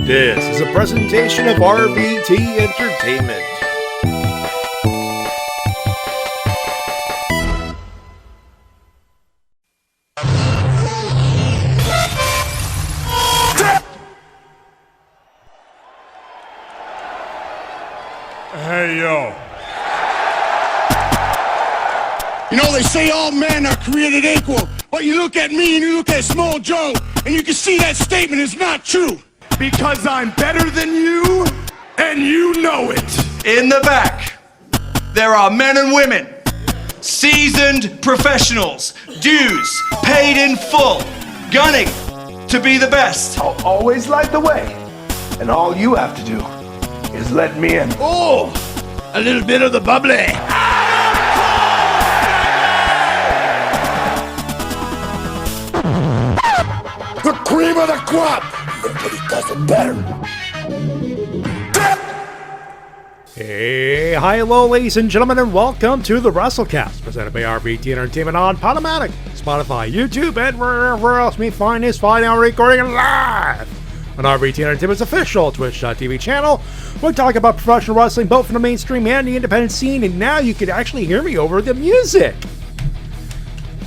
This is a presentation of RVT Entertainment. Hey, yo. You know, they say all men are created equal, but you look at me and you look at Small Joe, and you can see that statement is not true. Because I'm better than you, and you know it. In the back, there are men and women, seasoned professionals, dues paid in full, gunning to be the best. I'll always light the way, and all you have to do is let me in. Oh, a little bit of the bubbly. The cream of the crop. Nobody does it better. Hey, hi, hello, ladies and gentlemen, and welcome to the Wrestle-Cast, presented by RVT Entertainment on Podomatic, Spotify, YouTube, and wherever else we find this fine now recording live on RVT Entertainment's official Twitch.tv channel. We talk about professional wrestling, both from the mainstream and the independent scene, and now you can actually hear me over the music.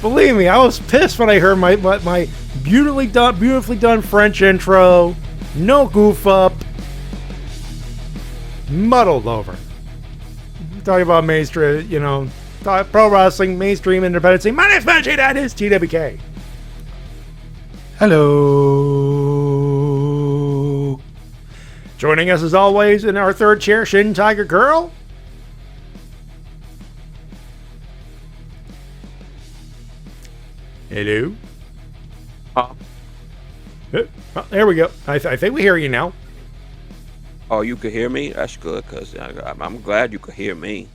Believe me, I was pissed when I heard my beautifully done French intro, no goof up, muddled over. Talking about mainstream, pro wrestling, mainstream, independent scene. My name's Matty Jay, that is TWK. Hello. Joining us as always in our third chair, Shintigercurl. Hello. Huh? Oh, there we go. I think we hear you now. Oh, you could hear me? That's good, because I'm glad you could hear me.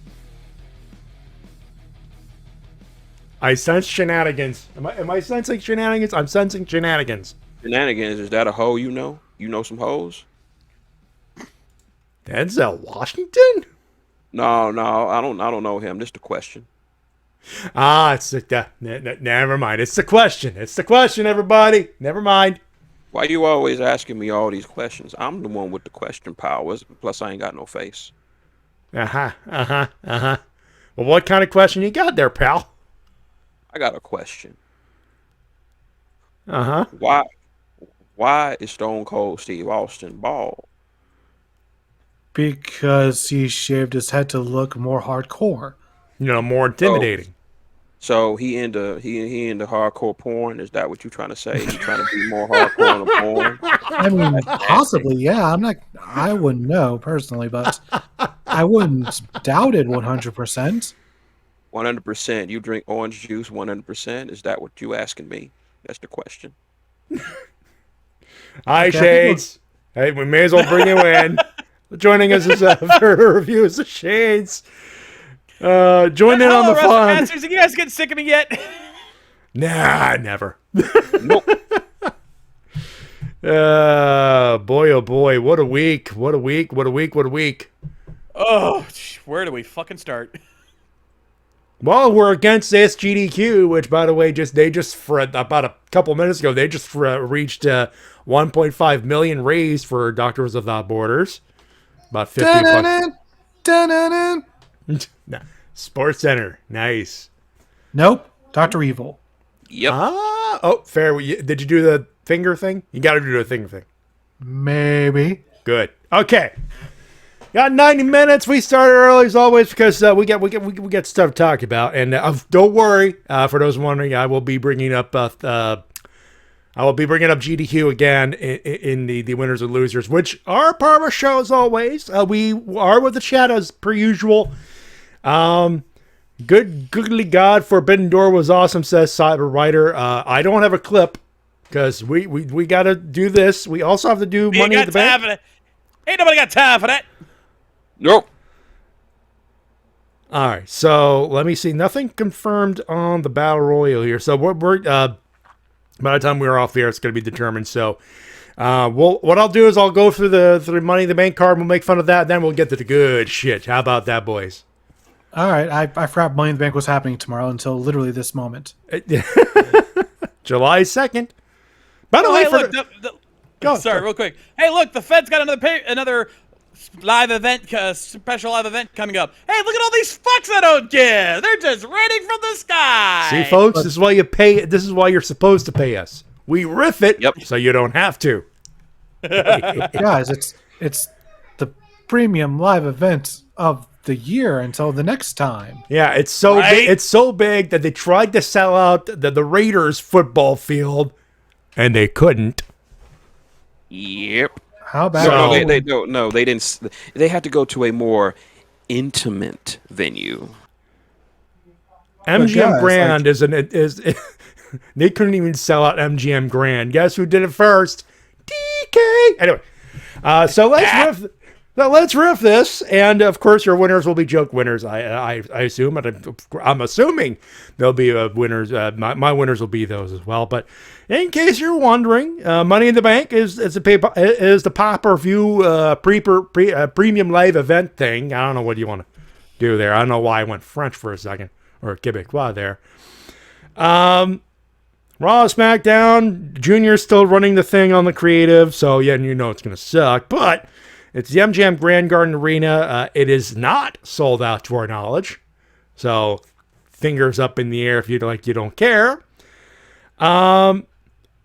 I sense shenanigans. Am I sensing shenanigans? I'm sensing shenanigans. Shenanigans, is that a hoe you know? You know some hoes? Denzel Washington? No, I don't know him. Just a question. It's never mind. It's the question. It's the question, everybody. Never mind. Why you always asking me all these questions? I'm the one with the question powers. Plus, I ain't got no face. Well, what kind of question you got there, pal? I got a question. Uh-huh. Why is Stone Cold Steve Austin bald? Because he shaved his head to look more hardcore. More intimidating. So he into hardcore porn? Is that what you're trying to say? He's trying to be more hardcore in the porn? I mean, possibly, yeah. I wouldn't know personally, but I wouldn't doubt it 100%. 100%. You drink orange juice 100%? Is that what you asking me? That's the question. Hi, Shades. Hey, we may as well bring you in. Joining us is for a review is the Shades. Join in on the fun. Masters, are you guys getting sick of me yet? Nah, never. Nope. Boy, oh boy, what a week. What a week. Oh, where do we fucking start? Well, we're against this GDQ, which, by the way, they just for about a couple minutes ago, they just reached 1.5 million raised for Doctors Without Borders. About 50 bucks. Nah. Sports Center, nice. Nope, Dr. Evil. Yep. Fair. Did you do the finger thing? You got to do the finger thing. Maybe. Good. Okay. Got 90 minutes. We started early as always because we get stuff to talk about. And don't worry, for those wondering, I will be bringing up GDQ again in the winners and losers, which are part of our show as always. We are with the chat as per usual. Goodly God, Forbidden Door was awesome, says Cyber Writer. I don't have a clip because we got to do this. We also have to do Money in the Bank. Ain't nobody got time for that. Nope. All right, so let me see. Nothing confirmed on the Battle Royal here. So we're by the time we're off the air, it's going to be determined. So what I'll do is I'll go through the Money in the Bank card. We'll make fun of that. Then we'll get to the good shit. How about that, boys? All right, I forgot Money in the Bank was happening tomorrow until literally this moment. July 2nd. By the way, Go. Sorry, real quick. Hey, look, the Fed's got another live event, special live event coming up. Hey, look at all these fucks I don't give. They're just raining from the sky. See, folks, this is why you pay. This is why you're supposed to pay us. We riff it, so you don't have to. Guys, it's the premium live event of the year until the next time. Yeah, it's so big, it's so big that they tried to sell out the Raiders football field, and they couldn't. Yep. How about they didn't. They had to go to a more intimate venue. MGM Grand is they couldn't even sell out MGM Grand. Guess who did it first? DK. Anyway, so let's riff this, and of course your winners will be joke winners. I assume, and I'm assuming there'll be winners. My winners will be those as well. But in case you're wondering, Money in the Bank is the pay-per-view premium live event thing. I don't know what you want to do there. I don't know why I went French for a second or Quebecois there. Raw, SmackDown, Junior's still running the thing on the creative, so yeah, you know it's gonna suck. But it's the MGM Grand Garden Arena. It is not sold out to our knowledge, so fingers up in the air if you don't care.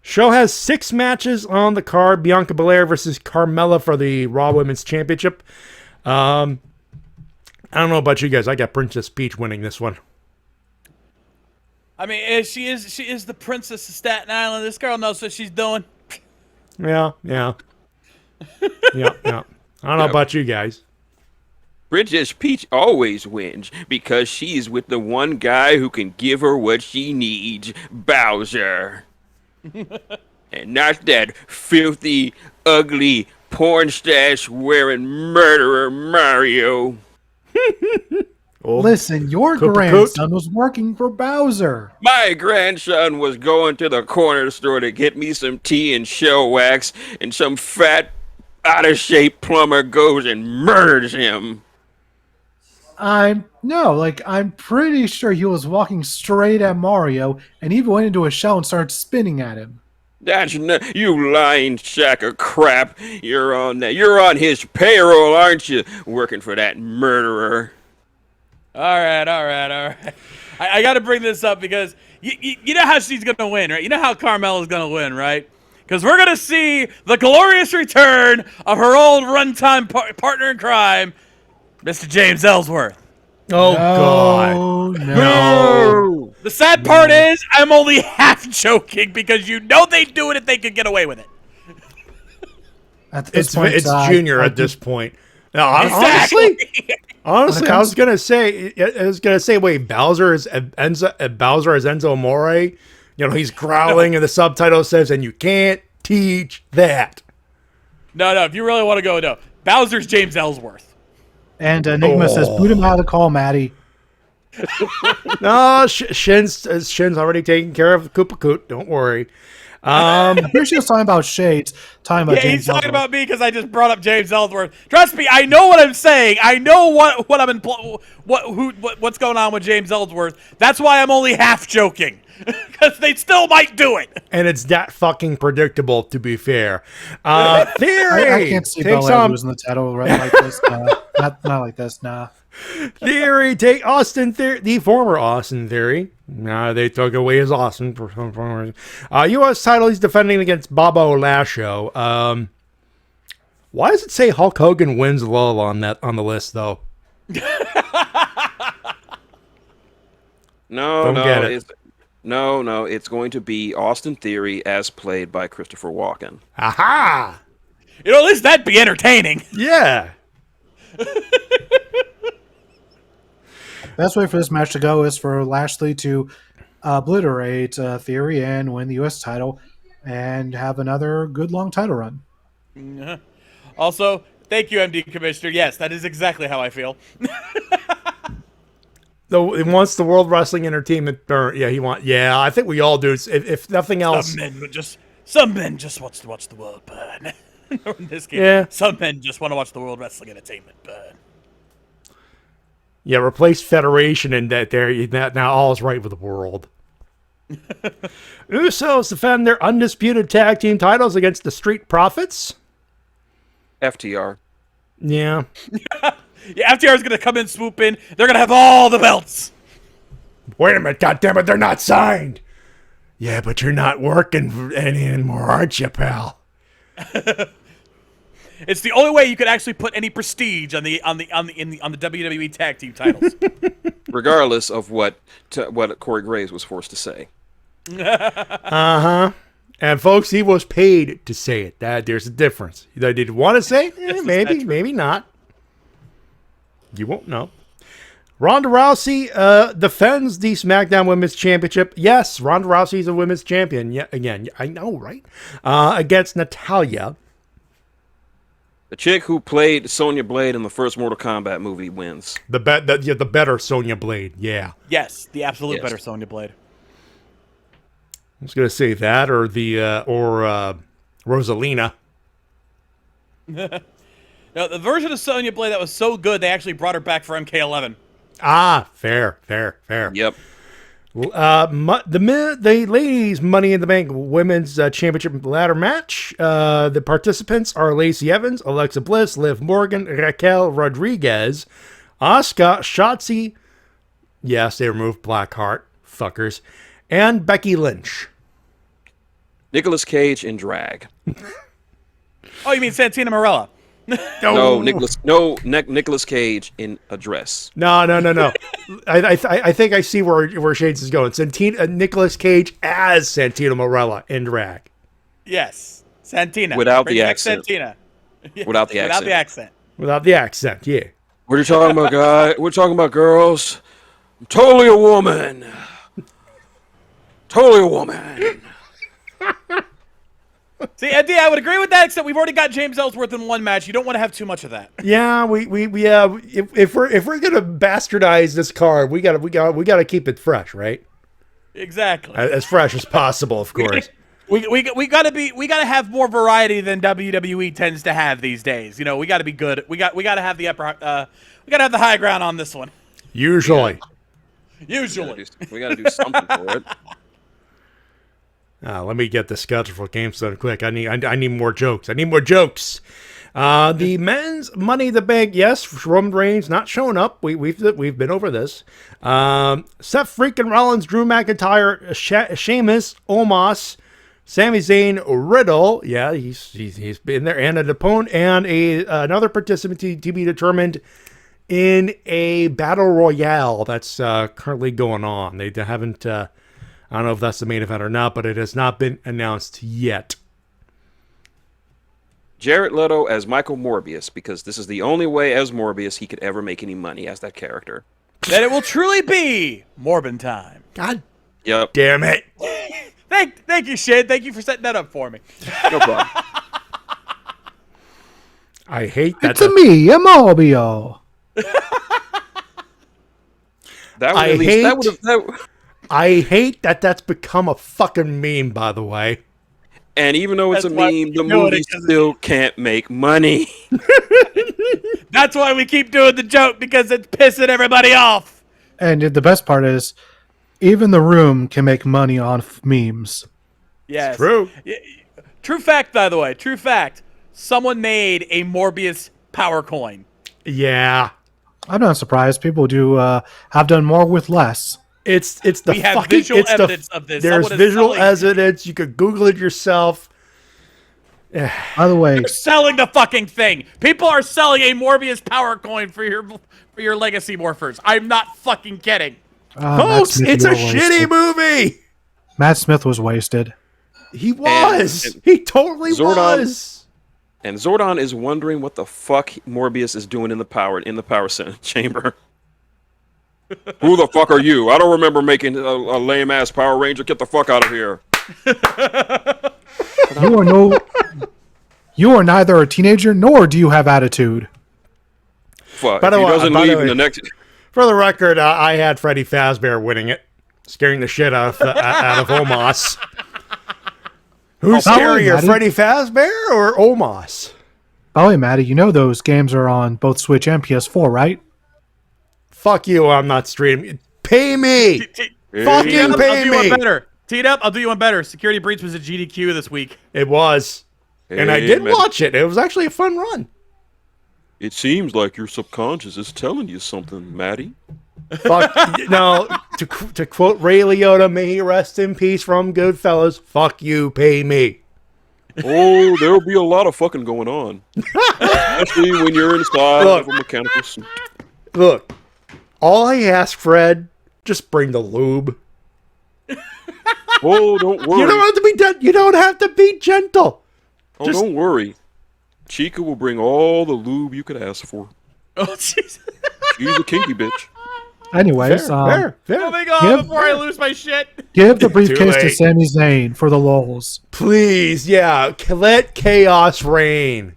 Show has 6 matches on the card. Bianca Blair versus Carmella for the Raw Women's Championship. I don't know about you guys. I got Princess Peach winning this one. I mean, she is the princess of Staten Island. This girl knows what she's doing. Yeah. I don't know about you guys. Princess Peach always wins because she's with the one guy who can give her what she needs, Bowser. And not that filthy, ugly, porn stash wearing murderer Mario. Listen, your grandson was working for Bowser. My grandson was going to the corner store to get me some tea and shell wax, and some fat, out-of-shape plumber goes and murders him. I'm pretty sure he was walking straight at Mario, and he went into a shell and started spinning at him. You lying sack of crap. You're on his payroll, aren't you? Working for that murderer. All right. I got to bring this up because you know how she's going to win, right? You know how Carmella's going to win, right? Because we're going to see the glorious return of her old runtime partner in crime, Mr. James Ellsworth. Oh, God. No. The sad part is I'm only half joking because you know they'd do it if they could get away with it. It's Junior at this point. No, honestly, I was gonna say, wait, Bowser is Enzo Amore. You know, he's growling, and the subtitle says, "And you can't teach that." No. If you really want to go, no. Bowser's James Ellsworth. And Enigma says, "Boot him out of the call, Matty." No, Shin's already taking care of Koopa Coot. Don't worry. I'm pretty sure he was talking about Shades. James he's talking Ellsworth. about me because I just brought up James Ellsworth. Trust me, I know what I'm saying. I know what's going on with James Ellsworth. That's why I'm only half joking because they still might do it. And it's that fucking predictable, to be fair. Theory. I can't see Belair losing the title right like this. Not like this. Nah. Theory, take Austin Theory, the former Austin Theory. Now they took away his Austin. U.S. title, he's defending against Bobo Lashley. Why does it say Hulk Hogan wins Lull on the list, though? No, it's going to be Austin Theory as played by Christopher Walken. Aha! You know, at least that'd be entertaining. Yeah. Best way for this match to go is for Lashley to obliterate Theory and win the U.S. title and have another good long title run. Yeah. Also, thank you, MD Commissioner. Yes, that is exactly how I feel. Though he wants the World Wrestling Entertainment. Yeah, I think we all do. If nothing else, some men just want to watch the world burn. In this case, some men just want to watch the World Wrestling Entertainment burn. Yeah, replace Federation and that now all is right with the world. Usos defend their undisputed tag team titles against the Street Profits. FTR. Yeah. Yeah, FTR is going to come in, swoop in. They're going to have all the belts. Wait a minute, goddammit, they're not signed. Yeah, but you're not working anymore, aren't you, pal? It's the only way you could actually put any prestige on the WWE tag team titles. Regardless of what Corey Graves was forced to say. Uh-huh. And folks, he was paid to say it. There's a difference. Did he want to say it? Maybe, maybe not. You won't know. Ronda Rousey defends the SmackDown Women's Championship. Yes, Ronda Rousey is a women's champion. Yeah, again, I know, right? Against Natalya. The chick who played Sonya Blade in the first Mortal Kombat movie wins. The better Sonya Blade. Yeah. Yes, the absolute better Sonya Blade. I was gonna say that, or Rosalina. No, the version of Sonya Blade that was so good, they actually brought her back for MK11. Ah, fair. Yep. The ladies' Money in the Bank Women's Championship ladder match. The participants are Lacey Evans, Alexa Bliss, Liv Morgan, Raquel Rodriguez, Asuka, Shotzi. Yes, they removed Blackheart, fuckers, and Becky Lynch. Nicolas Cage in drag. Oh, you mean Santina Marella? No, Nicolas Cage in a dress. No. I think I see where Shades is going. Nicolas Cage as Santino Marella in drag. Yes, Santina. Without the accent. Santina. Without the accent. Without the accent, yeah. What are you talking about, guy? We're talking about girls. I'm totally a woman. Totally a woman. See, Eddie, I would agree with that, except we've already got James Ellsworth in one match. You don't want to have too much of that. Yeah, if we're gonna bastardize this card, we gotta keep it fresh, right? Exactly. As fresh as possible, of course. We gotta have more variety than WWE tends to have these days. You know, we gotta be good. We gotta have the we gotta have the high ground on this one. Usually. We gotta do something for it. Let me get the schedule for games done quick. I need more jokes. The men's Money in the Bank, yes, Roman Reigns not showing up. We've been over this. Seth freaking Rollins, Drew McIntyre, Sheamus, Omos, Sami Zayn, Riddle. Yeah, he's been there, and an opponent and another participant to be determined in a battle royale that's currently going on. They haven't. I don't know if that's the main event or not, but it has not been announced yet. Jared Leto as Michael Morbius, because this is the only way as Morbius he could ever make any money as that character. That it will truly be Morbin time. God yep. damn it. Thank you, Shid. Thank you for setting that up for me. No problem. I hate that. It's me, Amobio. I hate that that's become a fucking meme, by the way. And even though it's a meme, the movie still can't make money. That's why we keep doing the joke, because it's pissing everybody off. And the best part is, even The Room can make money on memes. Yes. It's true. True fact, by the way. True fact. Someone made a Morbius power coin. Yeah. I'm not surprised. People do have done more with less. It's the we have fucking visual evidence of this. There's visual evidence. You could Google it yourself. By the way, they're selling the fucking thing. People are selling a Morbius power coin for your legacy morphers. I'm not fucking kidding. Folks, it's a shitty movie. Matt Smith was wasted. He was. He totally was. And Zordon is wondering what the fuck Morbius is doing in the power chamber. Who the fuck are you? I don't remember making a lame ass Power Ranger. Get the fuck out of here. You are neither a teenager nor do you have attitude. Fuck. He doesn't leave in the next. For the record, I had Freddy Fazbear winning it, scaring the shit out of Omos. Who's scarier, Freddy Fazbear or Omos? By the way, Matty, you know those games are on both Switch and PS4, right? Fuck you, I'm not streaming. Pay me! Fucking pay me! Teed up, I'll do you one better. Security Breach was a GDQ this week. It was. And I did Matty, watch it. It was actually a fun run. It seems like your subconscious is telling you something, Matty. Fuck. No, to quote Ray Liotta, may he rest in peace from Goodfellas, fuck you, pay me. Oh, there'll be a lot of fucking going on. Especially when you're inside of a mechanical suit. Look, all I ask, Fred, just bring the lube. Oh, don't worry. You don't have to be gentle. Oh, don't worry. Chica will bring all the lube you could ask for. Oh, jeez. She's a kinky bitch. Anyways, Fair. Moving on before I lose my shit. give the briefcase to late. Sami Zayn for the lulz. Please, yeah, let chaos reign.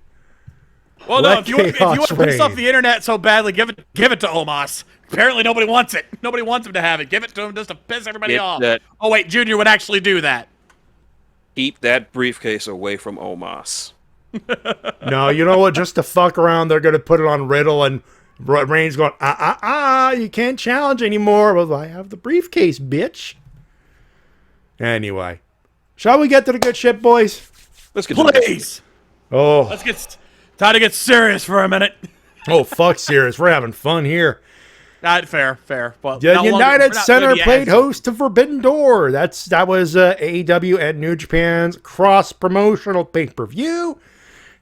Well, no, Let if you want chaos to piss off reign. the internet so badly, give it to Omos. Apparently, nobody wants it. Nobody wants him to have it. Give it to him just to piss everybody Get off. that. Oh wait, Junior would actually do that. Keep that briefcase away from Omos. No, you know what? Just to fuck around, they're going to put it on Riddle, and Reigns going, you can't challenge anymore. Well, I have the briefcase, bitch. Anyway, shall we get to the good shit, boys? Let's get to the Please. Oh, Let's get time to get serious for a minute. oh, fuck, serious. We're having fun here. Fair. But The not longer- United we're not Center gonna be played as- host to Forbidden Door. That was AEW and New Japan's cross-promotional pay-per-view.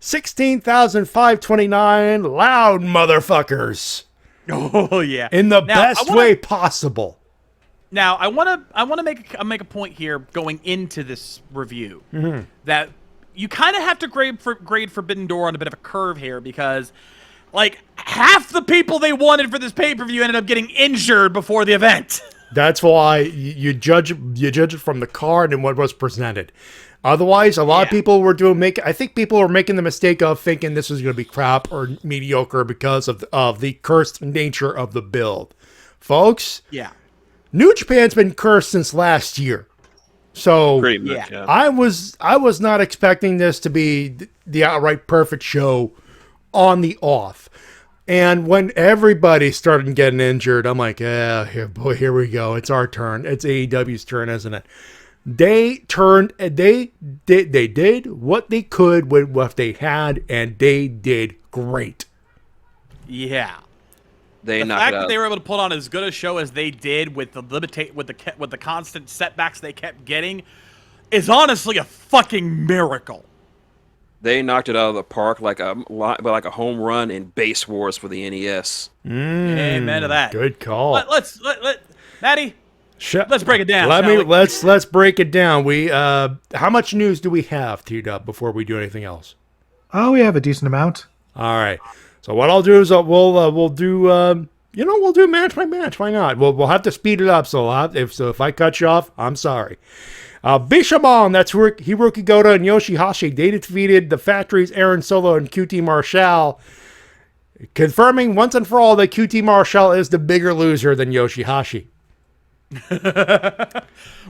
16,529 loud motherfuckers. Oh yeah. In the Now, best way possible. Now, I want to make a point here going into this review that you kind of have to grade Forbidden Door on a bit of a curve here because, like, half the people they wanted for this pay-per-view ended up getting injured before the event. That's why you judge it from the card and what was presented. Otherwise, a lot of people were I think people were making the mistake of thinking this was going to be crap or mediocre because of the cursed nature of the build. Folks, Yeah. New Japan's been cursed since last year. So Pretty much, yeah. I was not expecting this to be the outright perfect show on the off. And when everybody started getting injured, I'm like, here we go. It's our turn. It's AEW's turn, isn't it? They did what they could with what they had, and they did great. Yeah. They The knocked fact it that out. they were able to put on as good a show as they did with the constant setbacks they kept getting is honestly a fucking miracle. They knocked it out of the park like a home run in Base Wars for the NES. Amen to that. Good call. Let's Matty, let's break it down. Let's break it down. We how much news do we have teed up before we do anything else? Oh, we have a decent amount. All right. So what I'll do is we'll do match by match. Why not? We'll have to speed it up. So if I cut you off, I'm sorry. Bishamon, that's Hiroki Goto and Yoshihashi. They defeated the Factories, Aaron Solo and QT Marshall, confirming once and for all that QT Marshall is the bigger loser than Yoshihashi.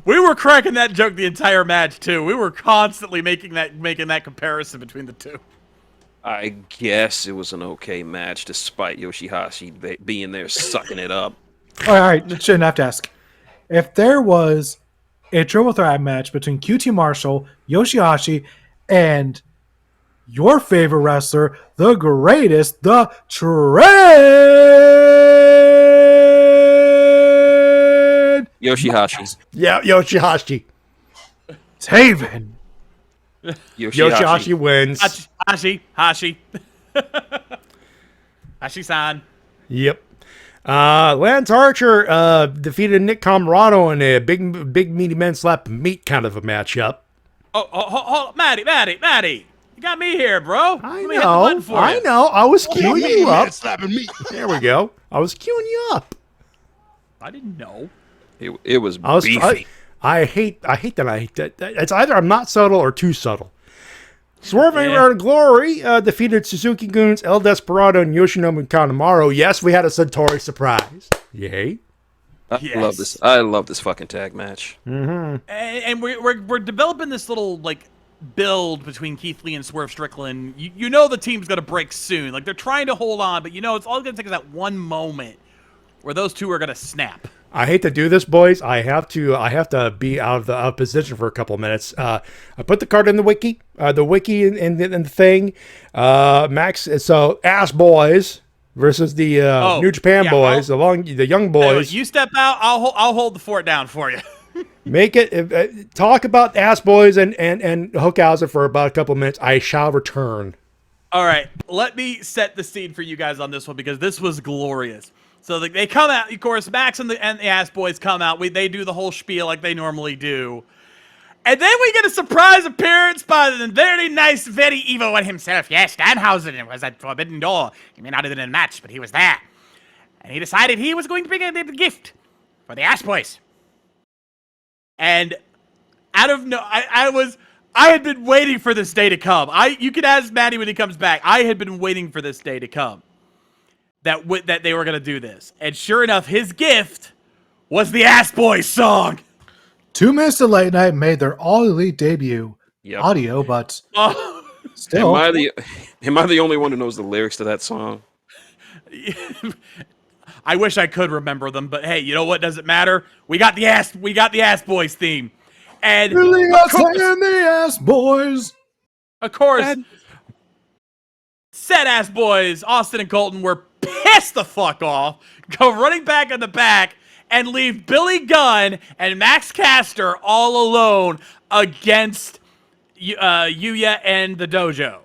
We were cracking that joke the entire match too. We were constantly making that comparison between the two. I guess it was an okay match despite Yoshihashi being there sucking it up. All right, shouldn't have to ask. If there was a triple threat match between QT Marshall, Yoshihashi, and your favorite wrestler, the greatest, the Trend Yoshihashi. Yeah, Yoshihashi. Taven. Yoshihashi wins. Hashi. Hashi-san. Yep. Lance Archer defeated Nick Comoroto in a big meaty men slap meat kind of a matchup. Oh, Matty. You got me here, bro. I Let me hit the button for you. I know. I was queuing Me, you man, up. slapping me. There we go. I was queuing you up. I didn't know. It was I was. beefy. I hate that. It's either I'm not subtle or too subtle. Swerving Road to Glory defeated Suzuki Goons, El Desperado, and Yoshinobu Kanemaru. Yes, we had a Centauri surprise. Yay. I love this. I love this fucking tag match. And we're developing this little like build between Keith Lee and Swerve Strickland. You know the team's gonna break soon. Like they're trying to hold on, but you know it's all gonna take is that one moment where those two are gonna snap. I hate to do this, boys. I have to be out of position for a couple of minutes. I put the card in the wiki, and the thing. Max. So Ass Boys versus the New Japan Boys, the young boys. You step out. I'll hold the fort down for you. Make it. Talk about Ass Boys and Hookhauser for about a couple of minutes. I shall return. All right, let me set the scene for you guys on this one because this was glorious. So they come out, of course, Max and the Ass Boys come out. They do the whole spiel like they normally do. And then we get a surprise appearance by the very nice, very evil one himself. Yes, Danhausen was at Forbidden Door. He may not have been in a match, but he was there. And he decided he was going to bring a gift for the Ass Boys. And out of I had been waiting for this day to come. You can ask Matty when he comes back. I had been waiting for this day to come. That they were going to do this. And sure enough, his gift was the Ass Boys song. 2 Minutes to Late Night made their All Elite debut audio, but still. Am I the only one who knows the lyrics to that song? I wish I could remember them, but hey, you know what? Doesn't matter. We got the Ass Boys theme. And the Ass Boys. Of course, said Ass Boys, Austin and Colton were pissed the fuck off, go running back in the back, and leave Billy Gunn and Max Caster all alone against Yuya and the Dojo.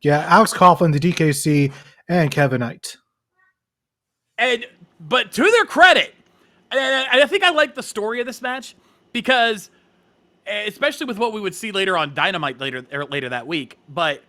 Yeah, Alex Coughlin, the DKC, and Kevin Knight. But to their credit, I think I like the story of this match because, especially with what we would see later on Dynamite later that week, but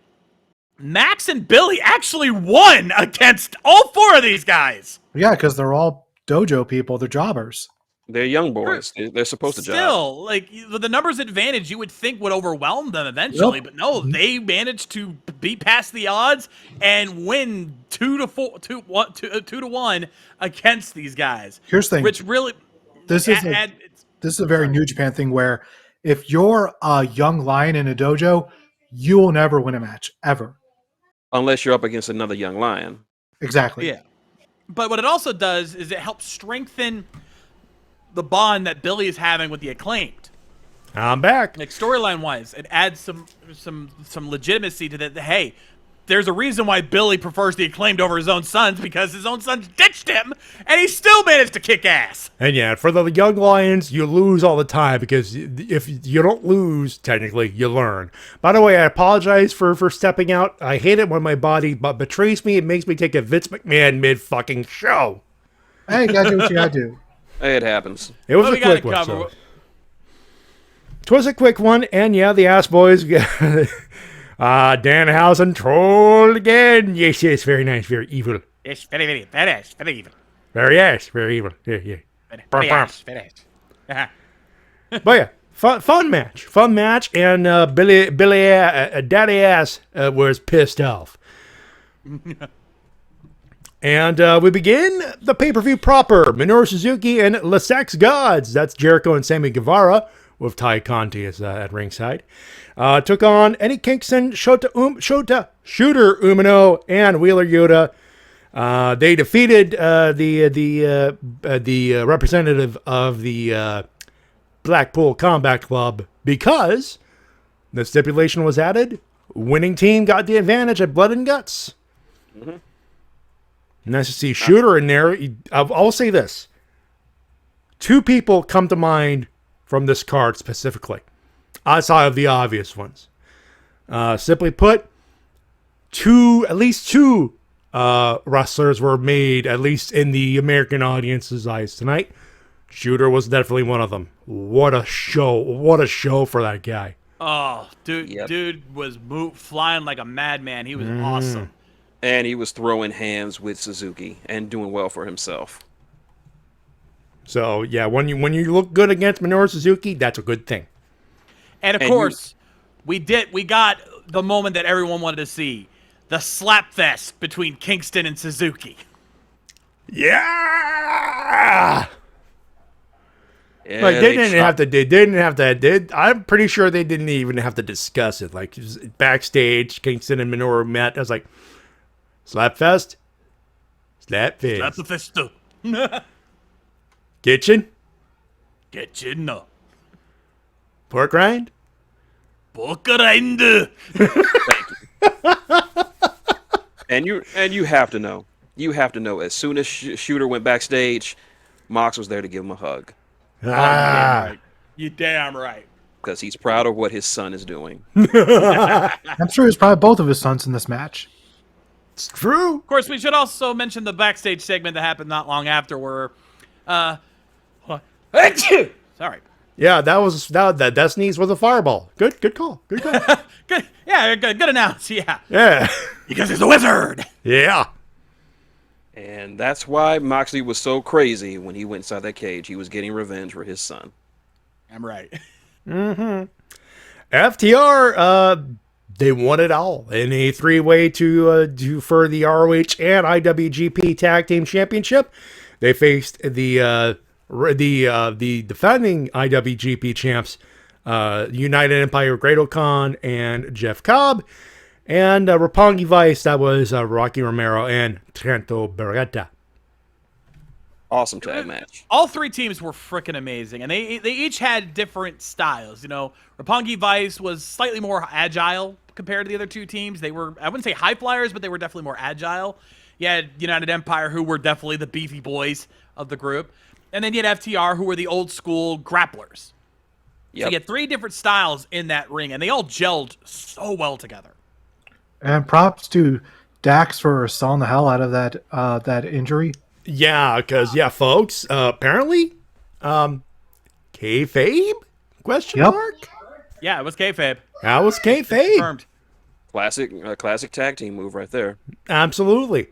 Max and Billy actually won against all 4 of these guys. Yeah, because they're all dojo people. They're jobbers. They're young boys. They're supposed to job. Still, like, the numbers advantage you would think would overwhelm them eventually, but no, they managed to be past the odds and win 2-1 against these guys. Here's the thing. Which really, this is a very New Japan thing where if you're a young lion in a dojo, you will never win a match ever. Unless you're up against another young lion. Exactly. Yeah. But what it also does is it helps strengthen the bond that Billy is having with the Acclaimed. I'm back. Like storyline wise, it adds some legitimacy to that. Hey, there's a reason why Billy prefers the Acclaimed over his own sons because his own sons ditched him, and he still managed to kick ass. And yeah, for the young lions, you lose all the time because if you don't lose, technically, you learn. By the way, I apologize for stepping out. I hate it when my body betrays me. It makes me take a Vince McMahon mid-fucking show. Hey, you gotta do what you gotta do. It happens. It was a quick one. So. It was a quick one, and yeah, the Ass Boys... Danhausen trolled again. Yes, very nice, very evil. Yes, very evil. Very evil. Yeah. Very ass. But yeah, fun match, and Billy Daddy Ass was pissed off. And we begin the pay-per-view proper. Minoru Suzuki and Le Sex Gods. That's Jericho and Sammy Guevara with Ty Conti at ringside. Took on Eddie Kingston, Shooter Umino, and Wheeler Yuta. They defeated the representative of the Blackpool Combat Club because the stipulation was added. Winning team got the advantage at Blood and Guts. Mm-hmm. Nice to see Shooter in there. I'll say this. 2 people come to mind from this card specifically, outside of the obvious ones. Simply put, at least two wrestlers were made, at least in the American audience's eyes tonight. Shooter was definitely one of them. What a show. What a show for that guy. Oh, dude was flying like a madman. He was awesome. And he was throwing hands with Suzuki and doing well for himself. So, yeah, when you look good against Minoru Suzuki, that's a good thing. And, of course, we got the moment that everyone wanted to see. The slap fest between Kingston and Suzuki. Yeah! Yeah, like they didn't have to. I'm pretty sure they didn't even have to discuss it. Like backstage, Kingston and Minoru met. I was like, slap fest, slap fest. Slap the fest too. Kitchen, Kitchen. pork rind. Pork-rind. And you have to know. You have to know. As soon as Shooter went backstage, Mox was there to give him a hug Ah, Right. You damn right. because he's proud of what his son is doing. I'm sure it's probably both of his sons in this match. it's true. Of course, we should also mention the backstage segment that happened not long after where, sorry. Yeah, that Destiny's was a fireball. Good call. Good call. Good, yeah, good announce, yeah. Yeah, Because he's a wizard. yeah. And that's why Moxley was so crazy when he went inside that cage. He was getting revenge for his son. I'm right. FTR, they won it all in a three-way for the ROH and IWGP Tag Team Championship. They faced the defending IWGP champs, United Empire, Great Khan and Jeff Cobb, and Roppongi Vice. That was Rocky Romero and Trento Beretta. Awesome tag match. All three teams were freaking amazing, and they each had different styles. You know, Roppongi Vice was slightly more agile compared to the other two teams. They were, I wouldn't say high flyers, but they were definitely more agile. You had United Empire, who were definitely the beefy boys of the group. And then you had FTR, who were the old school grapplers. Yep. So you had three different styles in that ring, and they all gelled so well together. And props to Dax for selling the hell out of that injury. Yeah, because folks, apparently, kayfabe? Question Yep. mark? Yeah, it was kayfabe. That was kayfabe. Confirmed. Classic tag team move right there. Absolutely,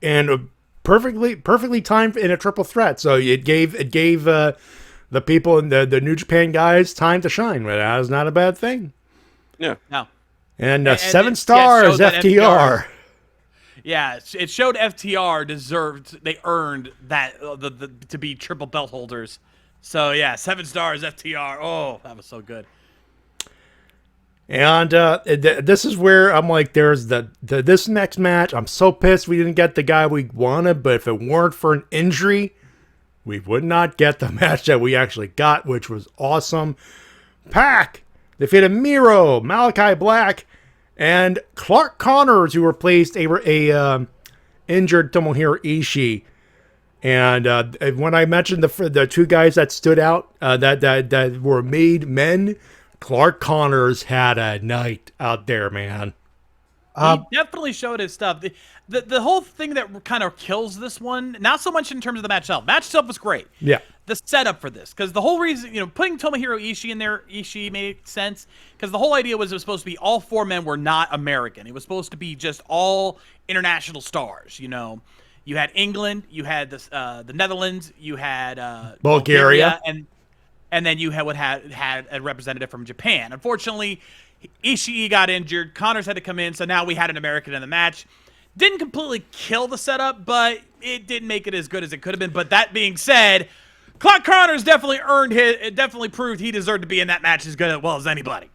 and perfectly timed in a triple threat. So it gave the people in the New Japan guys time to shine. But that was not a bad thing. Yeah. No. And, And 7 it stars showed that FTR. Yeah, it showed FTR they earned that to be triple belt holders. So yeah, 7 stars FTR. Oh, that was so good. And this is where I'm like, there's this next match. I'm so pissed we didn't get the guy we wanted, but if it weren't for an injury, we would not get the match that we actually got, which was awesome. Pac defeated Miro, Malachi Black, and Clark Connors, who replaced a injured Tomohiro Ishii. And when I mentioned the two guys that stood out, that were made men, Clark Connors had a night out there, man. He definitely showed his stuff. The whole thing that kind of kills this one, not so much in terms of the match itself. Match itself was great. Yeah. The setup for this, because the whole reason, putting Tomohiro Ishii in there, Ishii made sense, because the whole idea was it was supposed to be all 4 men were not American. It was supposed to be just all international stars. You had England, you had the Netherlands, you had Bulgaria. and then you had a representative from Japan. Unfortunately, Ishii got injured. Connors had to come in, so now we had an American in the match. Didn't completely kill the setup, but it didn't make it as good as it could have been. But that being said, Clark Connors definitely proved he deserved to be in that match as well as anybody.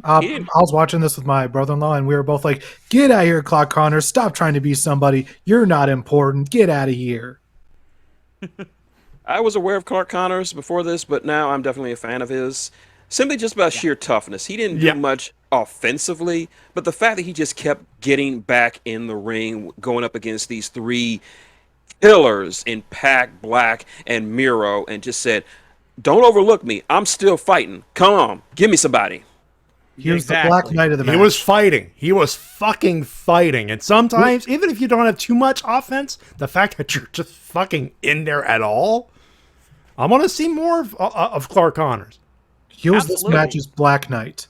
I was watching this with my brother-in-law, and we were both like, "Get out of here, Clark Connors! Stop trying to be somebody. You're not important. Get out of here." I was aware of Clark Connors before this, but now I'm definitely a fan of his. Simply just about sheer toughness. He didn't do much offensively, but the fact that he just kept getting back in the ring, going up against these 3 killers in Pac, Black, and Miro, and just said, "Don't overlook me. I'm still fighting. Come on, give me somebody." He was the Black Knight of the match. He was fighting. He was fucking fighting. And sometimes, even if you don't have too much offense, the fact that you're just fucking in there at all, I want to see more of Clark Connors. He was this match's Black Knight.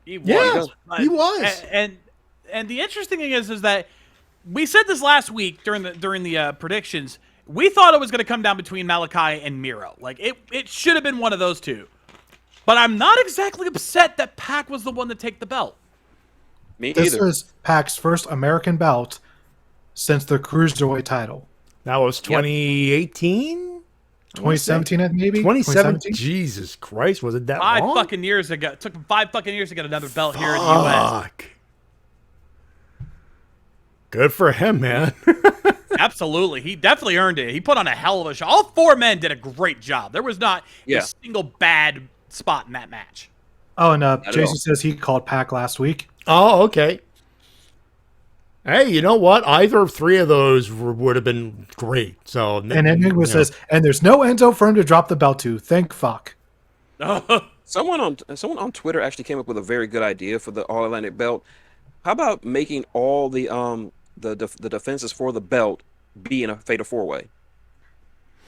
He was. Yeah, he was. And the interesting thing is that we said this last week during the predictions. We thought it was going to come down between Malachi and Miro. Like it should have been one of those two. But I'm not exactly upset that Pac was the one to take the belt. Me This either. is Pac's first American belt since the Cruiserweight title. That was 2018? 2017, maybe? 2017? Jesus Christ, was it that long? 5 fucking years ago. It took him 5 fucking years to get another belt here in the U.S. Fuck. Good for him, man. Absolutely. He definitely earned it. He put on a hell of a show. All 4 men did a great job. There was not a single bad spot in that match. Oh, and Jason says he called Pac last week. Oh, okay. Hey, you know what? Either of 3 of those would have been great. So, and Enigma says, and there's no Enzo for him to drop the belt to. Thank fuck. Someone on Twitter actually came up with a very good idea for the All Atlantic belt. How about making all the defenses for the belt be in a fatal 4-way?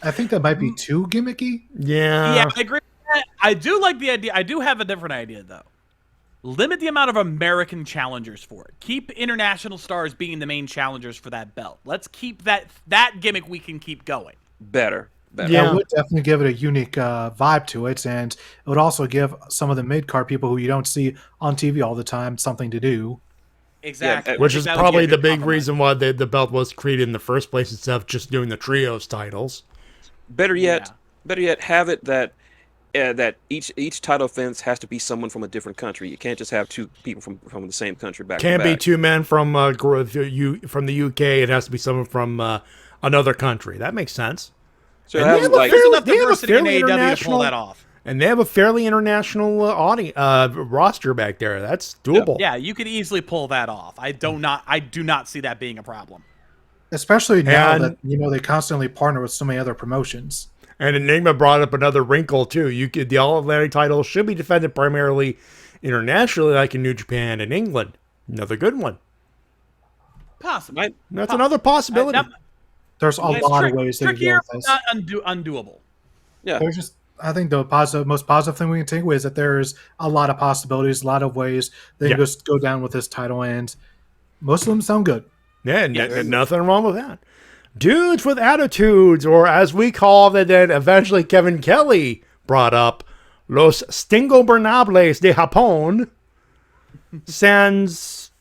I think that might be too gimmicky. Yeah, I agree with that. I do like the idea. I do have a different idea though. Limit the amount of American challengers for it. Keep international stars being the main challengers for that belt. Let's keep that gimmick. We can keep going. Better. Yeah, it would definitely give it a unique vibe to it, and it would also give some of the mid-card people who you don't see on TV all the time something to do. Exactly. Which is probably the big reason why the belt was created in the first place instead of just doing the trios titles. Better yet, have it that each title defense has to be someone from a different country. You can't just have 2 people from the same country back. Can't to back. be 2 men from the UK. It has to be someone from another country. That makes sense. So and they have enough diversity in AEW to pull that off. And they have a fairly international roster back there. That's doable. Yeah, you could easily pull that off. I do not see that being a problem. Especially now that they constantly partner with so many other promotions. And Enigma brought up another wrinkle too. The All Atlantic title should be defended primarily internationally, like in New Japan and England. Another good one. Possibly. That's another possibility. There's a lot of ways they can go with this. Not undoable. Yeah. I think the most positive thing we can take away is that there's a lot of possibilities, a lot of ways they can just go down with this title, and most of them sound good. Yeah, nothing wrong with that. Dudes with attitudes, or as we call them, then eventually Kevin Kelly brought up, Los Stingobernables de Japón, sends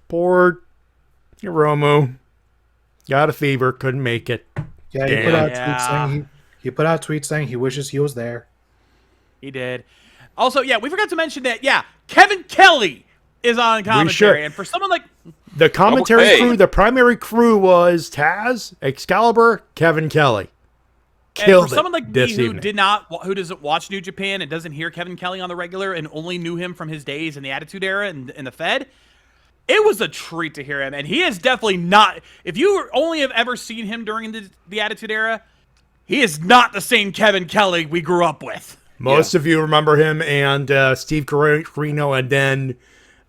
poor Hiromu. Got a fever, couldn't make it. Yeah, he put out tweets saying he wishes he was there. He did. Also, we forgot to mention that, Kevin Kelly is on commentary. And for someone like... The commentary crew, the primary crew was Taz, Excalibur, Kevin Kelly. Killed for someone like me who doesn't watch New Japan and doesn't hear Kevin Kelly on the regular and only knew him from his days in the Attitude Era and in the Fed... It was a treat to hear him, and he is definitely not... If you only have ever seen him during the Attitude Era, he is not the same Kevin Kelly we grew up with. Most of you remember him and Steve Carino, and then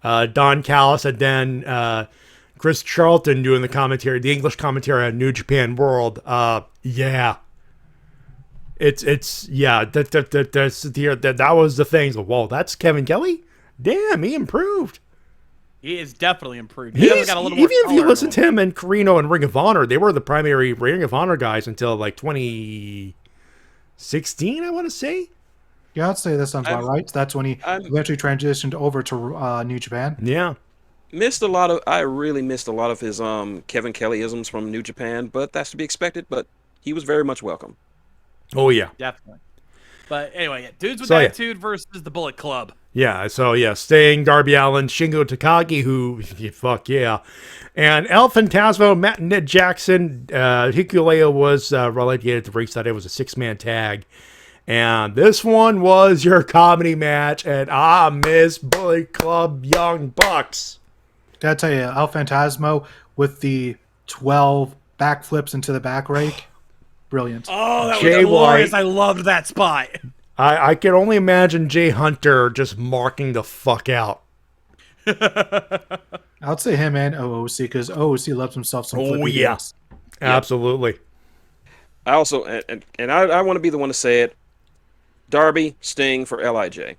Don Callis, and then Chris Charlton doing the commentary, the English commentary on New Japan World. That was the thing. So, whoa, that's Kevin Kelly? Damn, he improved. He is definitely improved. Got a little more if you listen to him and Carino and Ring of Honor, they were the primary Ring of Honor guys until like 2016, I want to say. Yeah, I'd say that sounds about right. That's when he eventually transitioned over to New Japan. Yeah. I really missed a lot of his Kevin Kelly-isms from New Japan, but that's to be expected, but he was very much welcome. Oh, yeah. Definitely. But anyway, Dudes with Attitude versus the Bullet Club. Yeah, Sting, Darby Allin, Shingo Takagi, who, fuck yeah. And El Phantasmo, Matt and Ned Jackson, Hikuleo was relegated to ringside. It was a 6-man tag. And this one was your comedy match, and I miss Bullet Club Young Bucks. Gotta tell you, El Phantasmo with the 12 backflips into the back rake. Brilliant. Oh, that was glorious. I loved that spot. I can only imagine Jay Hunter just marking the fuck out. I'd say him and OOC, because OOC loves himself some flippy yes. Absolutely. I also, and I want to be the one to say it, Darby, Sting for LIJ.